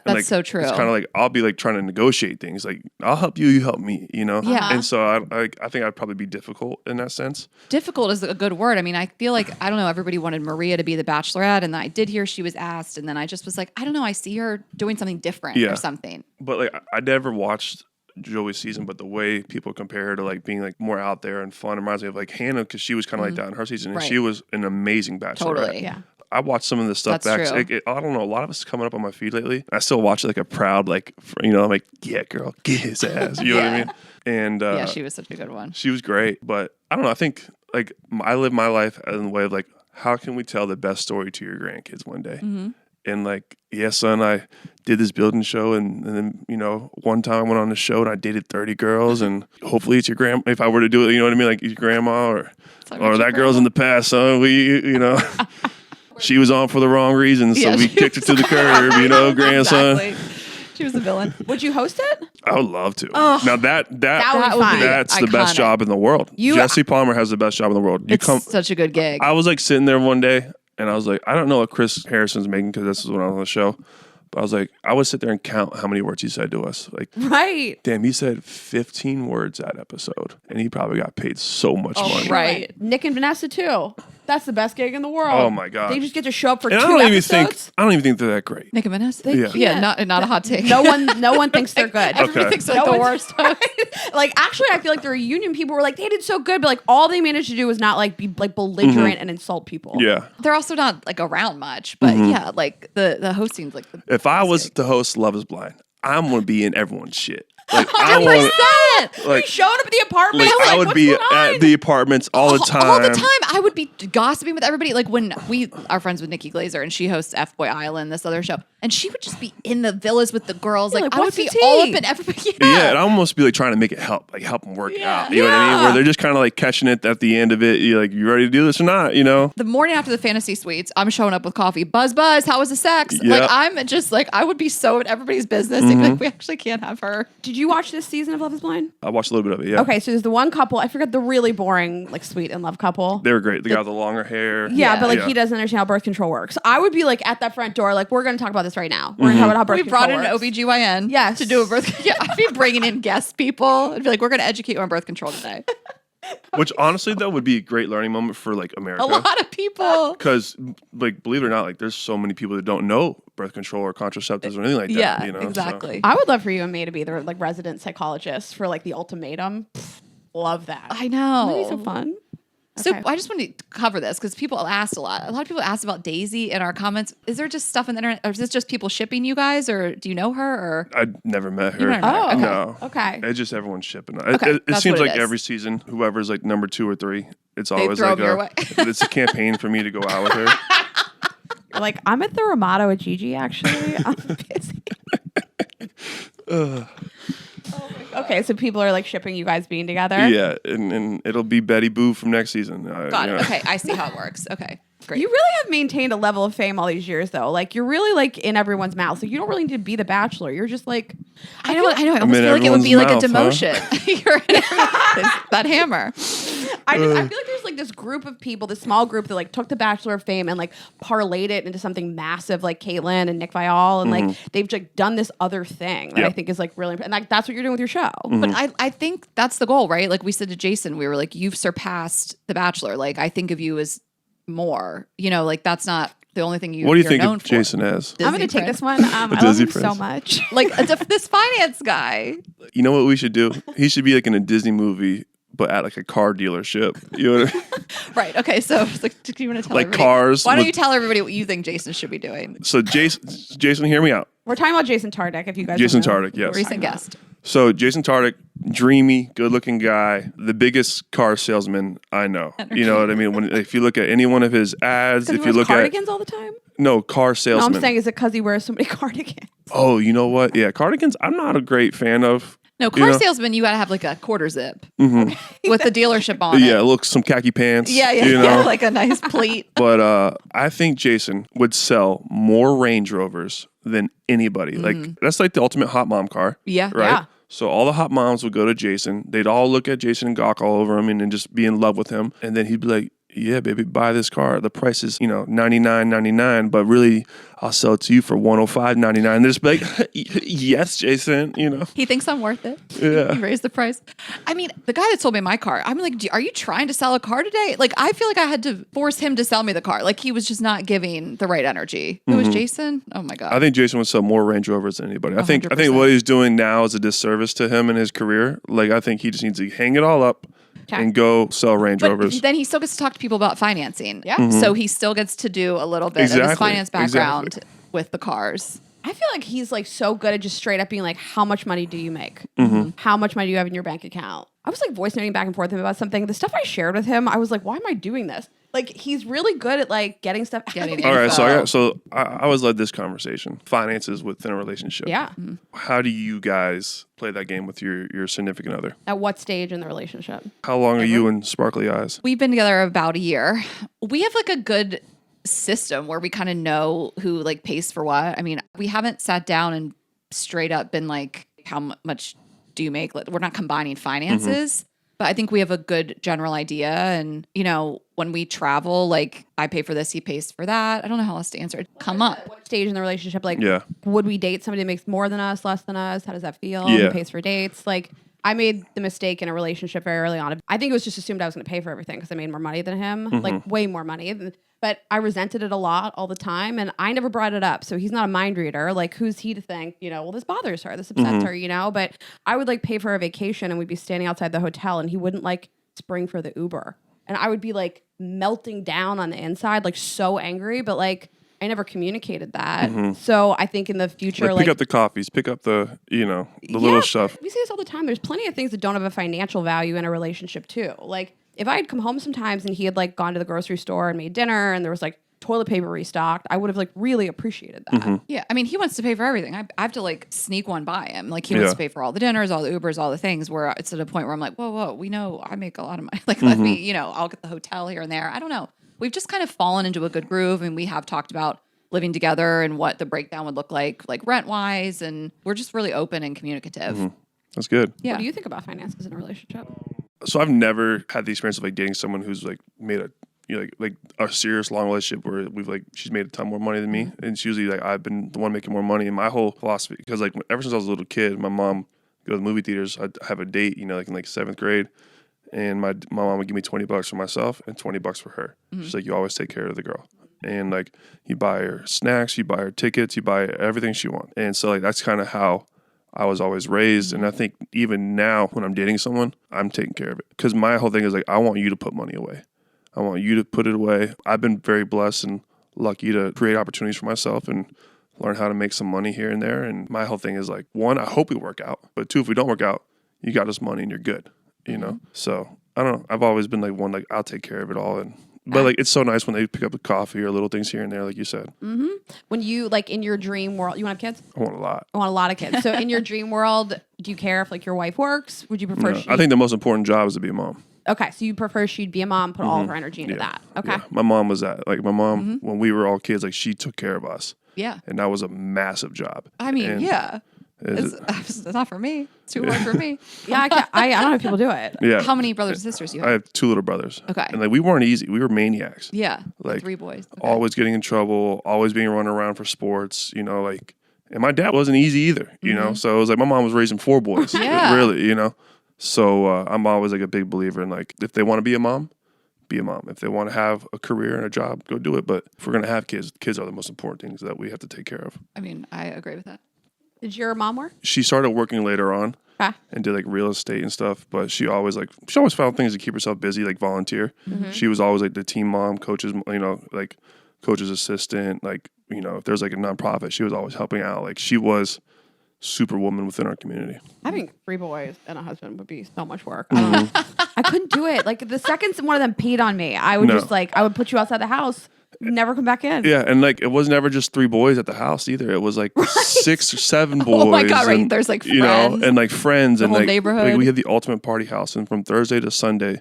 That's so true. It's kind of like I'll be like trying to negotiate things. Like I'll help you, you help me. You know. Yeah. And so I think I'd probably be difficult in that sense. Difficult is a good word. I mean, I feel like I don't know. Everybody wanted Maria to be the Bachelorette, and I did hear she was asked, and then I just was like, I don't know. I see her doing something different or something. But like I never watched Joey's season, but the way people compare her to like being like more out there and fun reminds me of like Hannah, because she was kind of like that in her season, and she was an amazing Bachelorette. Totally, yeah. I watched some of this stuff back. So I don't know. A lot of it's coming up on my feed lately. I still watch it like a proud, like, you know, I'm like, yeah, girl, get his ass. You know what I mean? And she was such a good one. She was great. But I don't know. I think like I live my life in the way of like, how can we tell the best story to your grandkids one day? And like, yeah, son, I did this building show, and then, you know, one time I went on the show and I dated 30 girls, and hopefully it's your grandma. If I were to do it, you know what I mean? Like your grandma or that girl's in the past, son. You know. She was on for the wrong reasons, so we kicked her to the curb, you know, grandson. Exactly. She was a villain. Would you host it? I would love to. Now that would be fine. That's the best job in the world. Jesse Palmer has the best job in the world. It's such a good gig. I was like sitting there one day, and I was like, I don't know what Chris Harrison's making because this is when I was on the show, But I was like, I would sit there and count how many words he said to us. Like, Right. damn, he said 15 words that episode, and he probably got paid so much money. right. Nick and Vanessa too. That's the best gig in the world. Oh my God. They just get to show up for And 2 I don't episodes. even think they're that great. Nick and Vanessa? Yeah. Yeah, not a hot take. No one thinks they're good. Everybody Okay. thinks they're like No the one- worst. Like, actually, I feel like the reunion people were like, they did so good, but like all they managed to do was not like be like belligerent and insult people. Yeah. They're also not like around much, but yeah, like the hosting's like the If I was to host Love is Blind, I'm going to be in everyone's shit. Like, I want 100%. like, We showed up at the apartment. like I would what's be going on? at the apartments all the time. All the time. I would be gossiping with everybody. Like when we are friends with Nikki Glazer and she hosts F Boy Island, this other show, and she would just be in the villas with the girls. Yeah, Like like, I would what's be the all up tea? in everybody. Yeah, and I almost be like trying to make it help them work out. You know what I mean? Yeah. Where they're just kind of like catching it at the end of it. You're like, you ready to do this or not? You know? The morning after the fantasy suites, I'm showing up with coffee. Buzz, how was the sex? Yeah. Like I'm just like I would be so in everybody's business. They'd be like, we actually can't have her. Did you watch this season of Love is Blind? I watched a little bit of it. Yeah. Okay, so there's the one couple. I forgot the really boring, like, sweet in love couple. They were great. The guy with the longer hair. Yeah, but like Yeah. he doesn't understand how birth control works. I would be like at that front door, like, we're going to talk about this right now. We're going to talk about how birth We control brought in an works. OBGYN Yes. to do a birth. Yeah, I'd be bringing in guest people. I'd be like, we're going to educate you on birth control today. Which honestly, though, would be a great learning moment for like America. A lot of people. Because, like, believe it or not, like, there's so many people that don't know birth control or contraceptives or anything like that. Yeah, You know? So- exactly. I would love for you and me to be the like resident psychologist for like the ultimatum. Pfft, love that. I know. That'd be so fun. So Okay. I just want to cover this because people asked a lot. A lot of people asked about Daisy in our comments. Is there just stuff on the internet, or is this just people shipping you guys, or do you know her? Or I'd never met her. You never met her. Oh, okay. No. Okay. It's just everyone's shipping. Okay, It that's seems what it like is. every season, whoever's like number 2 or 3, it's They always throw like them your way. it's a campaign for me to go out with her. Like, I'm at the Ramada with Gigi, actually. I'm busy. Okay, so people are like shipping you guys being together. Yeah, and it'll be Betty Boo from next season. got you it. know. Okay, I see how it works. Okay, great. You really have maintained a level of fame all these years, though. Like, you're really like in everyone's mouth. So you don't really need to be the Bachelor. You're just like, I know. I almost in feel like it would be like a everyone's demotion. You're in that hammer. I feel like there's like this group of people, this small group that like took the Bachelor of Fame and like parlayed it into something massive, like Caitlyn and Nick Viall, and like they've like done this other thing that I Yep. think is like really, and like that's what you're doing with your show. But I think that's the goal, right? Like we said to Jason, we were like, you've surpassed The Bachelor. Like I think of you as more. You know, like that's not the only thing What do you you're think known of for. Jason as? I'm going to take this one. I love Disney him so prince. much. Like this finance guy. You know what we should do? He should be like in a Disney movie, but at like a car dealership. You know what I mean? Right. Okay. So like, do you want to tell Like everybody? cars Why don't with- you tell everybody what you think Jason should be doing? So Jason, hear me out. We're talking about Jason Tartick, if you guys Jason don't know. Tartick, yes. Recent guest. So Jason Tartick, dreamy, good-looking guy, the biggest car salesman I know. You know what I mean? If you look at any one of his ads, Because if he you wears look cardigans all the time? car No, salesman. I'm saying, is it because he wears so many cardigans? Oh, you know what? Yeah, cardigans. I'm not a great fan of. No, car know? salesman, you got to have like a quarter zip with the dealership on it. Yeah, look, some khaki pants. Yeah, you know? yeah, like a nice pleat. But I think Jason would sell more Range Rovers than anybody. Like that's like the ultimate hot mom car. Yeah. Right. Yeah. So all the hot moms would go to Jason. They'd all look at Jason and gawk all over him and then just be in love with him. And then he'd be like, "Yeah, baby, buy this car. The price is $99.99, but really I'll sell it to you for $105.99." And they're just be like, "Yes, Jason." You know. He thinks I'm worth it. Yeah. He raised the price. I mean, the guy that sold me my car, I'm like, are you trying to sell a car today? Like, I feel like I had to force him to sell me the car. Like, he was just not giving the right energy. It was Jason. Oh my God. I think Jason would sell more Range Rovers than anybody. I think 100%. what he's doing now is a disservice to him and his career. Like I think he just needs to hang it all up and go sell Range But Rovers. then he still gets to talk to people about financing. Yeah. So he still gets to do a little bit of his Exactly, finance background exactly. with the cars. I feel like he's like so good at just straight up being like, how much money do you make? Mm-hmm. How much money do you have in your bank account? I was like voice noting back and forth with him about something. The stuff I shared with him, I was like, why am I doing this? Like, he's really good at like getting stuff out. Getting All right, info. so I always led this conversation. Finances within a relationship. Yeah. How do you guys play that game with your significant other? At what stage in the relationship? How long are you and Sparkly Eyes? We've been together about a year. We have like a good system where we kind of know who like pays for what. I mean, we haven't sat down and straight up been like, how much do you make? Like, we're not combining finances, but I think we have a good general idea. And, you know, when we travel, like I pay for this, he pays for that. I don't know how else to answer it. Come up. What stage in the relationship? Like, Yeah. would we date somebody that makes more than us, less than us? How does that feel? Yeah. Who pays for dates? Like, I made the mistake in a relationship very early on. I think it was just assumed I was going to pay for everything because I made more money than him, like way more money. But I resented it a lot all the time, and I never brought it up. So he's not a mind reader. Like, who's he to think, well, this bothers her, this upsets her, But I would like pay for a vacation, and we'd be standing outside the hotel, and he wouldn't like spring for the Uber, and I would be like melting down on the inside, like so angry, but like I never communicated that. So I think in the future, Pick up the coffees, pick up the little stuff. We see this all the time. There's plenty of things that don't have a financial value in a relationship too. Like if I had come home sometimes and he had like gone to the grocery store and made dinner and there was like toilet paper restocked, I would have like really appreciated that. Yeah. I mean, he wants to pay for everything. I have to like sneak one by him. Like he wants to pay for all the dinners, all the Ubers, all the things where it's at a point where I'm like, whoa, we know I make a lot of money. Like let me, I'll get the hotel here and there. I don't know. We've just kind of fallen into a good groove and we have talked about living together and what the breakdown would look like rent wise. And we're just really open and communicative. That's good. Yeah. What do you think about finances in a relationship? So I've never had the experience of like dating someone who's like made a like a serious long relationship where she's made a ton more money than me, and it's usually like I've been the one making more money. And my whole philosophy, because like ever since I was a little kid, my mom go to the movie theaters. I'd have a date, like in like 7th grade, and my mom would give me $20 for myself and $20 for her. She's like, you always take care of the girl. And like you buy her snacks, you buy her tickets, you buy everything she wants. And so like that's kind of how I was always raised. And I think even now when I'm dating someone, I'm taking care of it. Because my whole thing is like, I want you to put money away. I want you to put it away. I've been very blessed and lucky to create opportunities for myself and learn how to make some money here and there. And my whole thing is like, 1, I hope we work out. But 2, if we don't work out, you got this money and you're good, So I don't know. I've always been like one, like I'll take care of it all. But like it's so nice when they pick up a coffee or little things here and there, like you said. When you like in your dream world, you want to have kids? I want a lot. I want a lot of kids. So in your dream world, do you care if like your wife works? Would you prefer? No, I think the most important job is to be a mom. Okay, so you prefer she'd be a mom, put all of her energy into that. Okay. Yeah. My mom was that. Like my mom, when we were all kids, like she took care of us. Yeah. And that was a massive job. I mean, yeah. It's not for me. It's too hard for me. Yeah, I don't know if people do it. Yeah. How many brothers and sisters do you I have? have 2 little brothers. Okay. And like we weren't easy. We were maniacs. Yeah. Like 3 boys. Okay. Always getting in trouble, always being run around for sports, like, and my dad wasn't easy either, So it was like my mom was raising 4 boys. Yeah. Really, So I'm always like a big believer in like, if they want to be a mom, be a mom. If they want to have a career and a job, go do it. But if we're going to have kids are the most important things that we have to take care of. I mean, I agree with that. Did your mom work? She started working later on and did like real estate and stuff. But she always found things to keep herself busy, like volunteer. She was always like the team mom, coaches, like coach's assistant. Like, if there's like a nonprofit, she was always helping out. Like she was superwoman within our community. Having 3 boys and a husband would be so much work. I don't know. I couldn't do it. Like the second one of them peed on me, I would just like, I would put you outside the house, never come back in. Yeah, and like it was never just 3 boys at the house either. It was like 6 or 7 boys. Oh my God, right. And, there's like friends. and like friends and whole like neighborhood. Like we had the ultimate party house, and from Thursday to Sunday,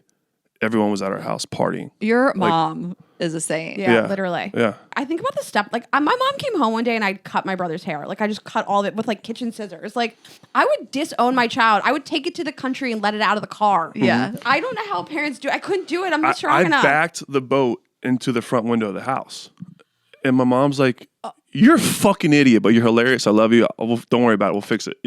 everyone was at our house partying. Your mom is a saint. Yeah, literally. Yeah. I think about the stuff, like my mom came home one day and I'd cut my brother's hair. Like I just cut all of it with like kitchen scissors. Like I would disown my child. I would take it to the country and let it out of the car. Yeah. I don't know how parents do it. I couldn't do it. I'm not strong I enough. backed the boat into the front window of the house. And my mom's like, you're a fucking idiot, but you're hilarious. I love you. Don't worry about it. We'll fix it,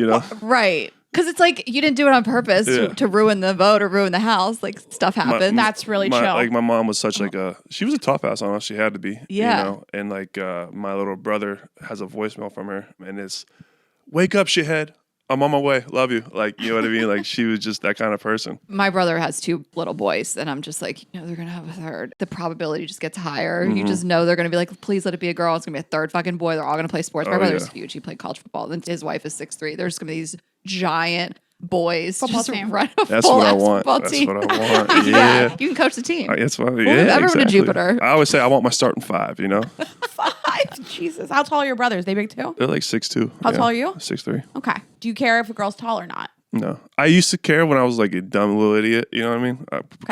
Right. Because it's like you didn't do it on purpose to ruin the boat or ruin the house. Like stuff happens. That's really chill. Like my mom was such like she was a tough ass on us. She had to be. Yeah. And like my little brother has a voicemail from her and it's, wake up, shithead. I'm on my way. Love you. Like, you know what I mean? Like she was just that kind of person. My brother has 2 little boys and I'm just like, they're going to have a third. The probability just gets higher. You just know they're going to be like, please let it be a girl. It's going to be a third fucking boy. They're all going to play sports. My brother's huge. He played college football. Then his wife is 6'3". There's going to be these giant boys football just team. Run a That's full what I ass want. football That's team. what I want. Yeah. You can coach the team. That's why. Move Yeah, everyone exactly. to Jupiter. I always say I want my starting 5, 5? Jesus. How tall are your brothers? They big too? They're like 6'2". How tall are you? 6'3". Okay. Do you care if a girl's tall or not? No. I used to care when I was like a dumb little idiot, you know what I mean?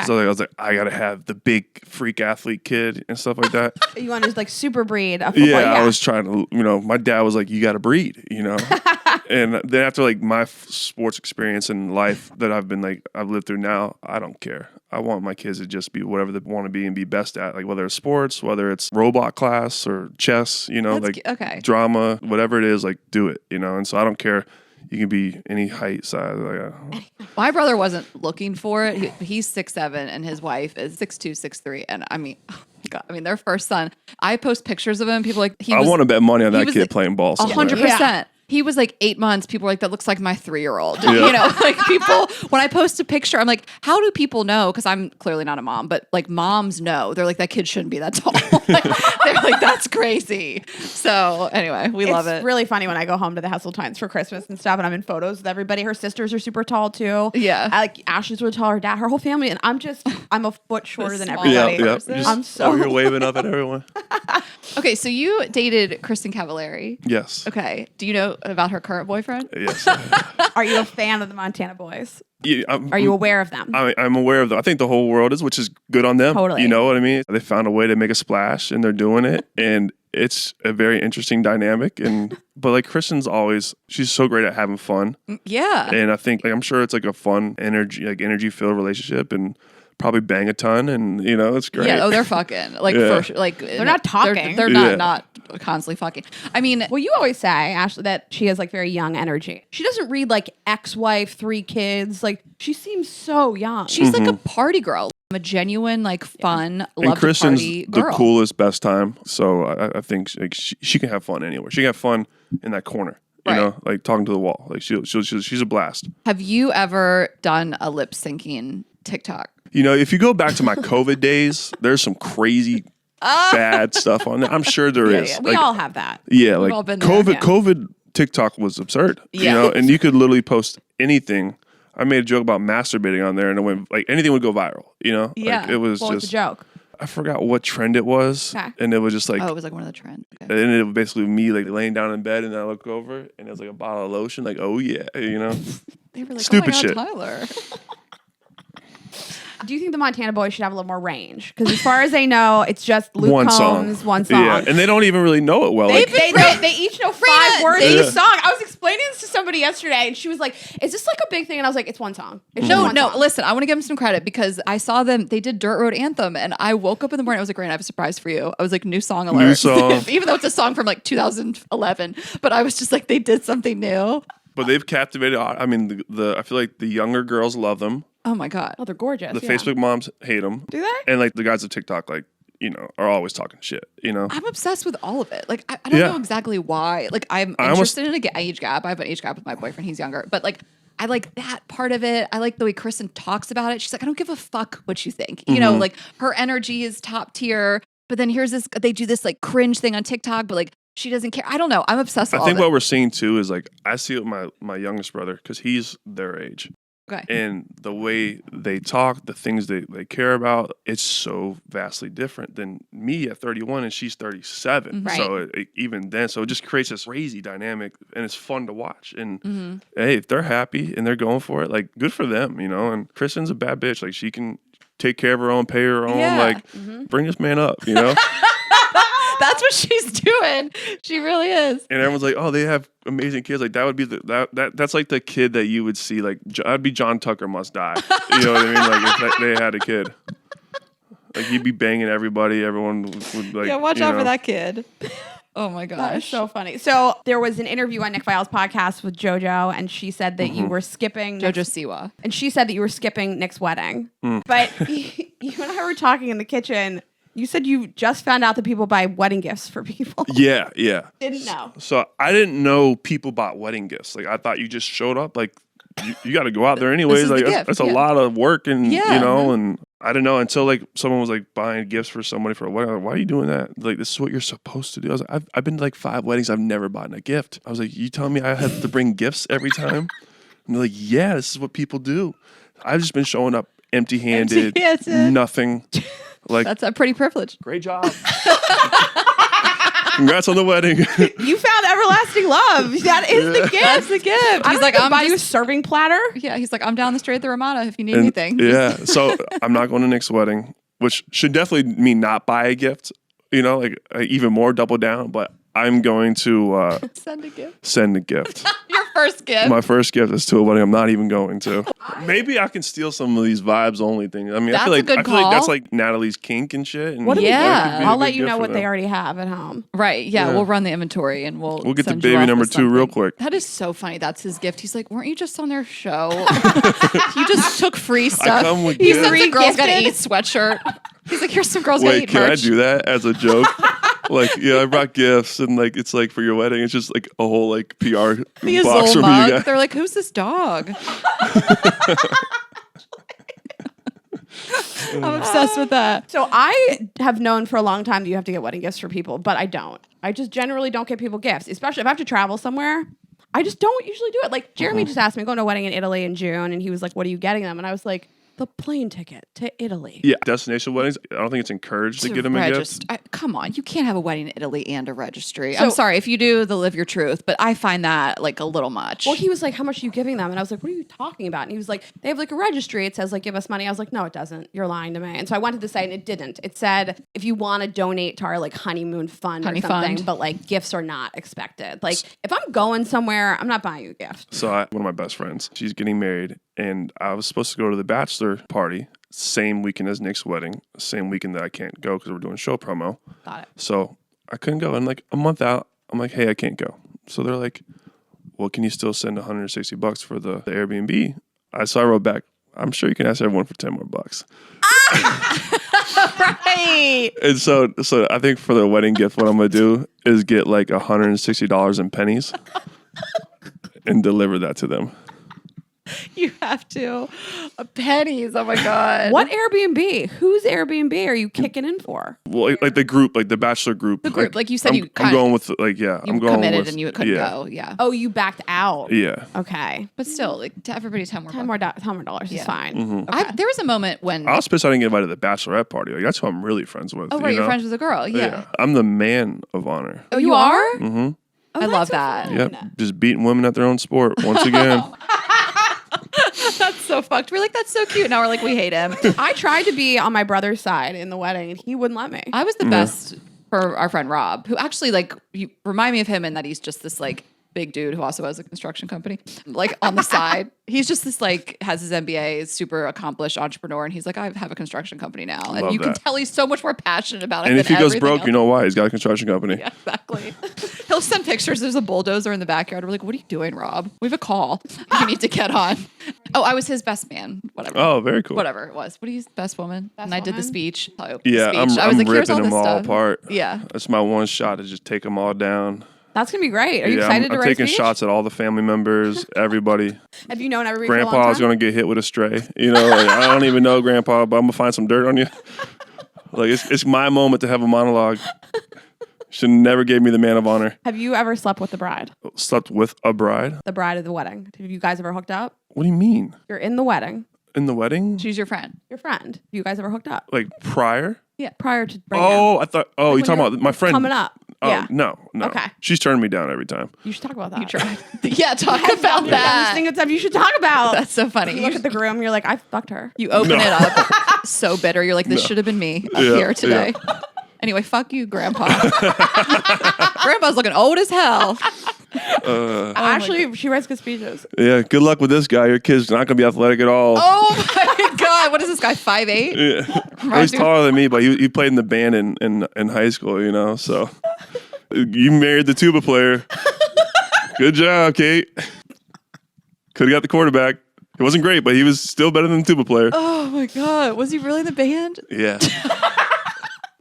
So I was like, I gotta have the big freak athlete kid and stuff like that. You want to like super breed a football? Yeah, I was trying to, my dad was like, you gotta breed, And then after like my sports experience and life that I've lived through now, I don't care. I want my kids to just be whatever they want to be and be best at, like whether it's sports, whether it's robot class or chess, Okay. drama, whatever it is, like do it, And so I don't care. You can be any height, size. Like, My brother wasn't looking for it. He's 6'7", and his wife is 6'2", 6'3", and I mean, oh my God, their first son. I post pictures of him. People are like I want to bet money on that kid playing ball. 100%. He was like 8 months. People were like, that looks like my 3-year-old. Like people, when I post a picture, I'm like, how do people know? Because I'm clearly not a mom, but like moms know. They're like, that kid shouldn't be that tall. They're like, that's crazy. So anyway, we love it. It's really funny when I go home to the Hesseltines for Christmas and stuff, and I'm in photos with everybody. Her sisters are super tall too. Yeah. Ashley's really tall, her dad, her whole family. And I'm a foot shorter than small everybody. Yeah. I'm so you're waving up at everyone. Okay, so you dated Kristin Cavallari. Yes. Okay. Do you know about her current boyfriend? Yes. Are you a fan of the Montana Boyz? Yeah, Are you aware of them? I'm aware of them. I think the whole world is, which is good on them. Totally. You know what I mean? They found a way to make a splash, and they're doing it, and it's a very interesting dynamic. But like Kristen's always, she's so great at having fun. Yeah. And I think I'm sure it's like a fun energy filled relationship, and probably bang a ton, and it's great. Yeah. Oh, they're fucking for sure. Like they're not talking. They're not constantly fucking. I mean, well, you always say, Ashley, that she has like very young energy. She doesn't read like ex-wife, 3 kids. Like she seems so young. She's like a party girl. A genuine, like fun, love to Kristen's party the girl. coolest, best time. So I think like, she can have fun anywhere. She can have fun in that corner. Like talking to the wall. Like she's a blast. Have you ever done a lip syncing TikTok? If you go back to my COVID days, there's some crazy bad stuff on there. I'm sure there is. Yeah. We all have that. Yeah, like all been there. COVID TikTok was absurd. Yeah. And you could literally post anything. I made a joke about masturbating on there, and it went like anything would go viral. Yeah. Like, it was What was the joke? I forgot what trend it was, and it was just like it was like one of the trends. Okay. and it was basically me like laying down in bed, and I look over, and it was like a bottle of lotion. Like, oh yeah, They were like, Stupid oh my God, shit. Tyler. Do you think the Montana Boyz should have a little more range? Because as far as they know, it's just Luke one Combs, song. one song. Yeah, and they don't even really know it well. They Like, each know 5 words of Yeah. the song. I was explaining this to somebody yesterday, and she was like, "Is this like a big thing?" And I was like, "It's one song." It's just one song. Listen, I want to give them some credit because I saw them. They did Dirt Road Anthem, and I woke up in the morning. I was like, "Rayna, I have a surprise for you." I was like, "New song alert!" New song. Even though it's a song from like 2011, but I was just like, they did something new. but they've captivated. I mean, I feel like the younger girls love them. Oh my God. Oh, they're gorgeous. The yeah. Facebook moms hate them. Do they? And like the guys of TikTok, like are always talking shit. I'm obsessed with all of it. Like, I don't know exactly why. Like, I'm interested in an age gap. I have an age gap with my boyfriend. He's younger. But like, I like that part of it. I like the way Kristen talks about it. She's like, I don't give a fuck what you think. Like her energy is top tier. But then here's this, they do this like cringe thing on TikTok, but like, she doesn't care. I don't know. I'm obsessed with all I think of it. what we're seeing too is like, I see it with my youngest brother, because he's their age. Okay. And the way they talk, the things they care about, it's so vastly different than me at 31 and she's 37. Right. So even then, so it just creates this crazy dynamic, and it's fun to watch. And hey, if they're happy and they're going for it, like good for them, And Kristen's a bad bitch. Like she can take care of her own, pay her own. Yeah. Like bring this man up, That's what she's doing. She really is. And everyone's like, "Oh, they have amazing kids." Like that would be that's like the kid that you would see. Like that'd be John Tucker Must Die. You know what I mean? Like if they had a kid, like he'd be banging everybody. Everyone would like. Yeah, watch out for that kid. Oh my gosh. That is so funny. So there was an interview on Nick Viall's podcast with JoJo, and she said that you were skipping JoJo Siwa. and she said that you were skipping Nick's wedding. But you and I were talking in the kitchen. You said you just found out that people buy wedding gifts for people. Yeah. Didn't know. So I didn't know people bought wedding gifts. Like I thought you just showed up. Like you got to go out there anyways. is the Like gift, that's a yeah. lot of work, and Yeah. and I didn't know until like someone was like buying gifts for somebody for a wedding. Like, why are you doing that? Like this is what you're supposed to do. I was like, I've been to like 5 weddings. I've never bought a gift. I was like, you telling me I have to bring gifts every time? And they're like, yeah, this is what people do. I've just been showing up empty-handed, Empty-handed. nothing. Like That's a pretty privilege. great job. Congrats on the wedding. You found everlasting love. That is the gift. That's the gift. I He's don't like, even I'm buy you a just, serving platter. yeah, he's like, I'm down the street at the Ramada if you need And- anything. Yeah. So I'm not going to Nick's wedding, which should definitely mean not buy a gift, like even more double down. But I'm going to Send a gift. send a gift. Your first gift. My first gift is to a wedding I'm not even going to. Maybe I can steal some of these vibes only things. I mean, That's I feel like a good I feel like that's call. like Natalie's kink and shit. And What do we Yeah. that could be a I'll good let you gift know for what them. they already have at home. Right. Yeah, Yeah. we'll run the inventory and we'll get the send you baby off number with 2 real something. quick. That is so funny. That's his gift. He's like, weren't you just on their show? You just took free stuff. come with He gifts. sent a girls gotta Re-gifted? eat sweatshirt. He's like, here's some girls gotta Wait, eat can I merch. do that as a joke? Like, yeah, I brought gifts and like it's like for your wedding. It's just like a whole like PR The box Azul from you mug. guys. They're like, who's this dog? I'm obsessed with that. So I have known for a long time that you have to get wedding gifts for people, but I don't. I just generally don't get people gifts, especially if I have to travel somewhere. I just don't usually do it. Like Jeremy just asked me, going to a wedding in Italy in June, and he was like, "What are you getting them?" And I was like, "The plane ticket to Italy." Yeah, destination weddings. I don't think it's encouraged to get them a gift. Come on, you can't have a wedding in Italy and a registry. So- I'm sorry if you do the live your truth, but I find that like a little much. Well, he was like, "How much are you giving them?" And I was like, "What are you talking about?" And he was like, "They have like a registry. It says like give us money." I was like, "No, it doesn't. You're lying to me." And so I went to the site and it didn't. It said if you want to donate to our like honeymoon fund Honey or something, fund. but like gifts are not expected. Like if I'm going somewhere, I'm not buying you a gift. So one of my best friends, she's getting married, and I was supposed to go to the bachelor party same weekend as Nick's wedding, same weekend that I can't go because we're doing show promo. Got it. So I couldn't go. And like a month out, I'm like, hey, I can't go. So they're like, well, can you still send $160 for the Airbnb? So I wrote back, I'm sure you can ask everyone for 10 more bucks. right. And so I think for the wedding gift, what I'm going to do is get like $160 in pennies and deliver that to them. You have to. Pennies. Oh my God. What Airbnb? Whose Airbnb are you kicking in for? Well, like the group, like the bachelor group. The group, like you said, I'm going with like, yeah, You I'm going committed with, and you couldn't yeah, go. Yeah. Oh, you backed out. Yeah. Okay. But still, like to everybody, $10 more. $10 more dollars Yeah. is fine. Mm-hmm. Okay. There was a moment when. I was pissed I didn't get invited to the bachelorette party. Like that's who I'm really friends with. Oh, right. you You're know? friends with a girl. Yeah. I'm the man of honor. Oh, you are? Mm-hmm. Oh, I that's love so that. fun. Yep. Just beating women at their own sport once again. That's so fucked. We're like, that's so cute. Now we're like, we hate him. I tried to be on my brother's side in the wedding, and he wouldn't let me. I was the best for our friend Rob, who actually like you remind me of him in that he's just this like big dude who also has a construction company, like on the side. He's just this like has his MBA, is super accomplished entrepreneur, and he's like, I have a construction company now, and Love you can that. tell he's so much more passionate about it. And than if he goes everything broke, else. you know why? He's got a construction company. Yeah, exactly. He'll send pictures. There's a bulldozer in the backyard. We're like, what are you doing, Rob? We have a call. You need to get on. Oh, I was his best man. Whatever. Oh, very cool. Whatever it was. What are you, best woman? Best and I did the woman? speech. I opened Yeah, the speech. I I'm was like, here's all ripping this them all stuff. apart. Yeah. That's my one shot to just take them all down. That's gonna be great. Are you Yeah, excited I'm to write taking speech? shots at all the family members, everybody. Have you known everybody for a long Grandpa's time? gonna get hit with a stray. You know, like, I don't even know Grandpa, but I'm gonna find some dirt on you. Like it's my moment to have a monologue. Should never gave me the man of honor. Have you ever slept with the bride? Slept with a bride? The bride of the wedding. Have you guys ever hooked up? What do you mean? You're in the wedding. In the wedding? She's your friend. Your friend. Have you guys ever hooked up? Like prior? Yeah. Prior to right now. Oh, I thought. Oh, you're talking about my friend Coming up. Oh, Yeah. no. Okay. She's turning me down every time. You should talk about that. You tried. Yeah, talk That's about the dumbest that. thing that's you should talk about. That's so funny. You look at the groom, you're like, I fucked her. You open it up so bitter. You're like, this should have been me up Yeah, here today. Anyway, fuck you, Grandpa. Grandpa's looking old as hell. Actually, she writes good speeches. Yeah, good luck with this guy. Your kid's not gonna be athletic at all. Oh my God. What is this guy, 5'8"? Yeah. Well, he's taller than me, but he played in the band in high school, you know, so. You married the tuba player. Good job, Kate. Could have got the quarterback. It wasn't great, but he was still better than the tuba player. Oh my God. Was he really in the band? Yeah.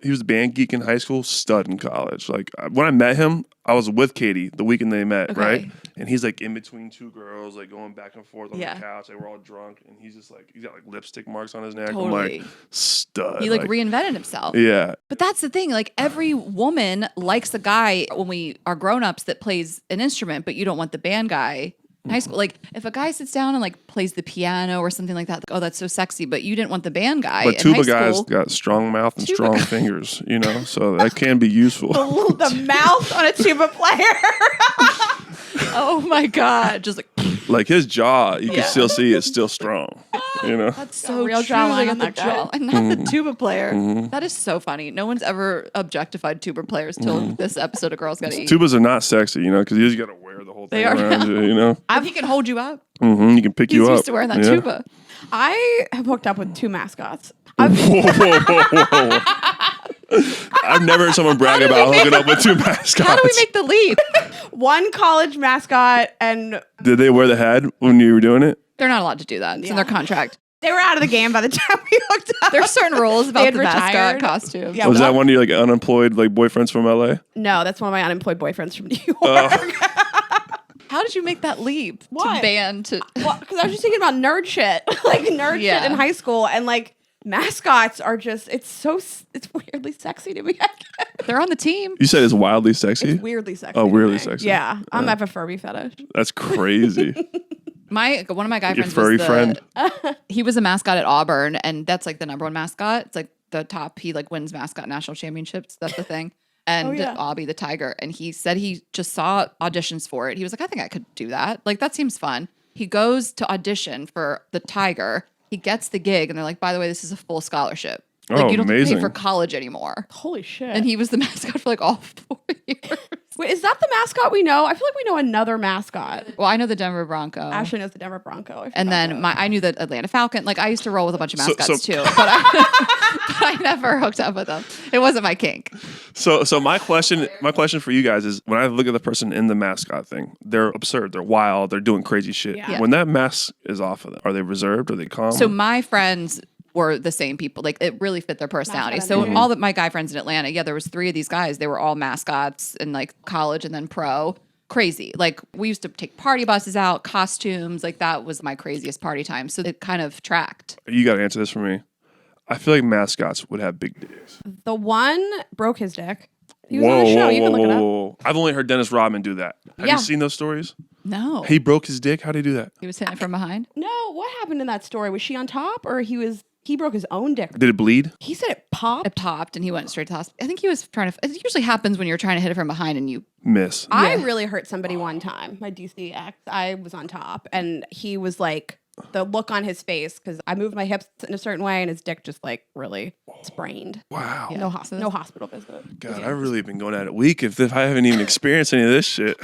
He was a band geek in high school, stud in college. Like when I met him, I was with Katie the weekend they met, Okay. right? And he's like in between two girls, like going back and forth on Yeah. the couch. Like we're all drunk, and he's just like he's got like lipstick marks on his neck. Totally. I'm like stud. He like reinvented himself. Yeah. But that's the thing. Like every woman likes a guy when we are grown-ups that plays an instrument, but you don't want the band guy in high school. Like if a guy sits down and like plays the piano or something like that, like, oh, that's so sexy. But you didn't want the band guy. But in tuba high guys school. got strong mouth and Tuba strong guy. fingers, you know, so that can be useful. The mouth on a tuba player. Oh my God. Just like Like his jaw, you can still see it's still strong. You know, That's so real true. jawline Like on the that guy. jaw, and not the tuba player. That is so funny. No one's ever objectified tuba players till this episode of Girls Gotta Eat. tubas are not sexy, you know, because you just got to wear the whole thing They are around you. You know, If he can hold you up. you can pick He's you up. used to wearing that Yeah. tuba. I have hooked up with 2 mascots. Whoa, whoa, whoa. I've never heard someone brag about hooking up with 2 mascots. How do we make the leap? One college mascot, and Did they wear the hat when you were doing it? They're not allowed to do that. It's in their contract. they were out of the game by the time we hooked up. There's certain rules They about had the mascot retired. costume. Yeah, Was well, that one of your like unemployed like boyfriends from LA? No, that's one of my unemployed boyfriends from New York. How did you make that leap What? to ban to? Well, because I was just thinking about nerd shit, like nerd Yeah. shit in high school, and like mascots are just—it's weirdly sexy to me. I guess. They're on the team. You said it's wildly sexy. It's weirdly sexy. Oh, to weirdly me. sexy. Yeah, I Yeah. have a Furby fetish. That's crazy. One of my guy Your friends furry was friend. He was a mascot at Auburn, and that's like the #1 mascot. It's like the top. He like wins mascot national championships. That's the thing. And yeah. Obby the tiger, and he said he just saw auditions for it. He was like, I think I could do that. Like that seems fun. He goes to audition for the tiger. He gets the gig, and they're like, by the way, this is a full scholarship. Like Oh, you don't have to amazing. pay for college anymore. Holy shit! And he was the mascot for like all 4 years. Wait, is that the mascot we know? I feel like we know another mascot. Well, I know the Denver Bronco. Ashley knows the Denver Bronco. I And forgot then that. I knew the Atlanta Falcon. Like I used to roll with a bunch of So- mascots so- too, but I never hooked up with them. It wasn't my kink. So my question for you guys is when I look at the person in the mascot thing, they're absurd, they're wild, they're doing crazy shit. Yeah. When that mask is off of them, are they reserved? Are they calm? So my friends were the same people. Like it really fit their personality. Mascot So energy. all my guy friends in Atlanta, there was 3 of these guys. They were all mascots in like college and then pro. Crazy. Like we used to take party buses out, costumes. Like that was my craziest party time. So it kind of tracked. You got to answer this for me. I feel like mascots would have big dicks. the one broke his dick. He was on the show. You can look it up. whoa. I've only heard Dennis Rodman do that. Have Yeah. you seen those stories? No. He broke his dick. How did he do that? He was hitting it from behind. No, what happened in that story? Was she on top, or he broke his own dick? Did it bleed? He said it popped. It popped and he went straight to the hospital. I think he was trying to. It usually happens when you're trying to hit it from behind and you. Miss. I really hurt somebody one time. My DC ex, I was on top, and he was like, the look on his face because I moved my hips in a certain way, and his dick just like really sprained. Wow. No hospital visit. God, I've really been going at it weak if I haven't even experienced any of this shit.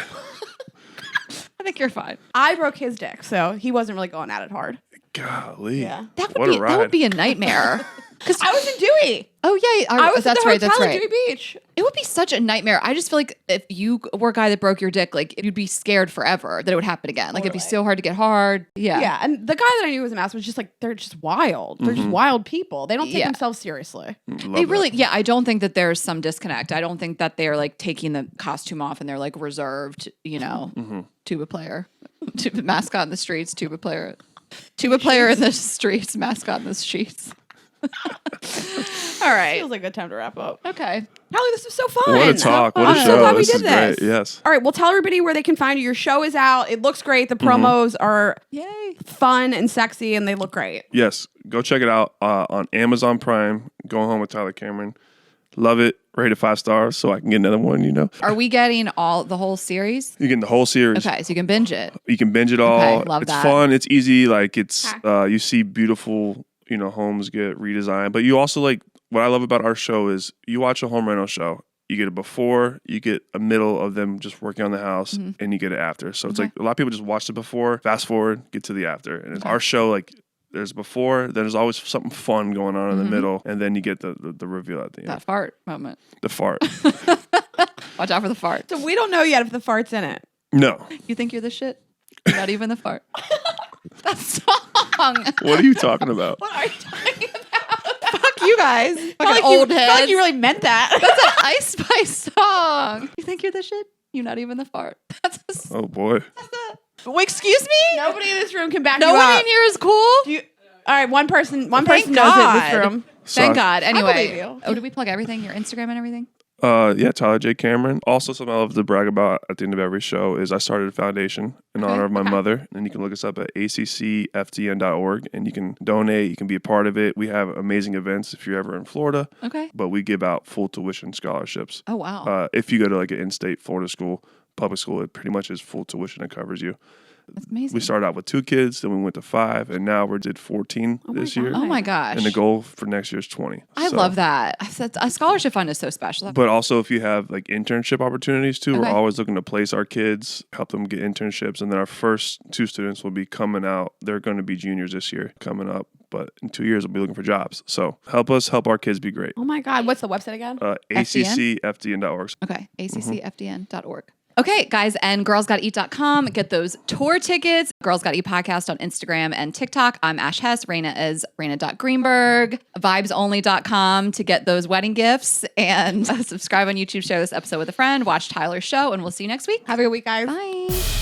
I think you're fine. I broke his dick, so he wasn't really going at it hard. Golly. Yeah. That What would a be ride. that would be a nightmare. Because I was in Dewey. oh yeah, I was that's at the right. That's hotel in right. Dewey Beach. It would be such a nightmare. I just feel like if you were a guy that broke your dick, like you'd be scared forever that it would happen again. Like it'd be so hard to get hard. Yeah. Yeah, and the guy that I knew was a mask was just like they're just wild. They're just wild people. They don't take Yeah. themselves seriously. They really, yeah, I don't think that there's some disconnect. I don't think that they're like taking the costume off and they're like reserved, tuba player, tuba mascot in the streets, tuba player in the streets, mascot in the streets. All right. Feels like a good time to wrap up. Okay. Hallie, this was so fun. What a talk. What a I'm show. so glad we This did is this. great. Yes. All right, well, tell everybody where they can find you. Your show is out. It looks great. The promos are Yay. fun and sexy, and they look great. Yes. Go check it out on Amazon Prime. Going Home with Tyler Cameron. Love it. Rated 5 stars so I can get another one, Are we getting the whole series? You get the whole series. Okay, so you can binge it. You can binge it all. love it's that. fun. It's easy. Like it's you see beautiful, homes get redesigned. But you also like what I love about our show is you watch a home rental show. You get a before, you get a middle of them just working on the house, and you get it after. So it's like a lot of people just watch the before, fast forward, get to the after. And it's our show, like there's before, then there's always something fun going on in the middle, and then you get the reveal at the end. That fart moment. The fart. Watch out for the fart. So we don't know yet if the fart's in it. No. You think you're the shit? You're not even the fart. That song. What are you talking about? What are you talking about? Fuck you guys. Felt Fucking like old you, felt heads. like you really meant that. That's an Ice Spice song. You think you're the shit? You're not even the fart. That's a Oh boy. Wait, excuse me? Nobody in this room can back No you one up. in here is cool? All right, one person Thank knows it in this God. room. Thank God. believe Anyway. you. Oh, did we plug everything? Your Instagram and everything? Yeah, Tyler J. Cameron. Also, something I love to brag about at the end of every show is I started a foundation in honor of my mother, and you can look us up at accftn.org, and you can donate. You can be a part of it. We have amazing events if you're ever in Florida, Okay. but we give out full tuition scholarships. Oh, wow. If you go to like an in-state Florida school, public school, it pretty much is full tuition and covers you. That's amazing. We started out with 2 kids, then we went to 5, and now we did 14 this year. Oh my gosh. And the goal for next year is 20. I love that. A scholarship fund is so special. But also, if you have like internship opportunities too, we're Okay. always looking to place our kids, help them get internships. And then our first 2 students will be coming out. They're going to be juniors this year coming up. But in 2 years, we'll be looking for jobs. So help us help our kids be great. Oh my God. What's the website again? ACCFDN.org. Okay. ACCFDN.org. Okay, guys, and girlsgottaeat.com. Get those tour tickets. Girls Gotta Eat podcast on Instagram and TikTok. I'm Ash Hess. Rayna is Rayna.Greenberg. Vibesonly.com to get those wedding gifts. And subscribe on YouTube. Share this episode with a friend. Watch Tyler's show, and we'll see you next week. Have a good week, guys. Bye.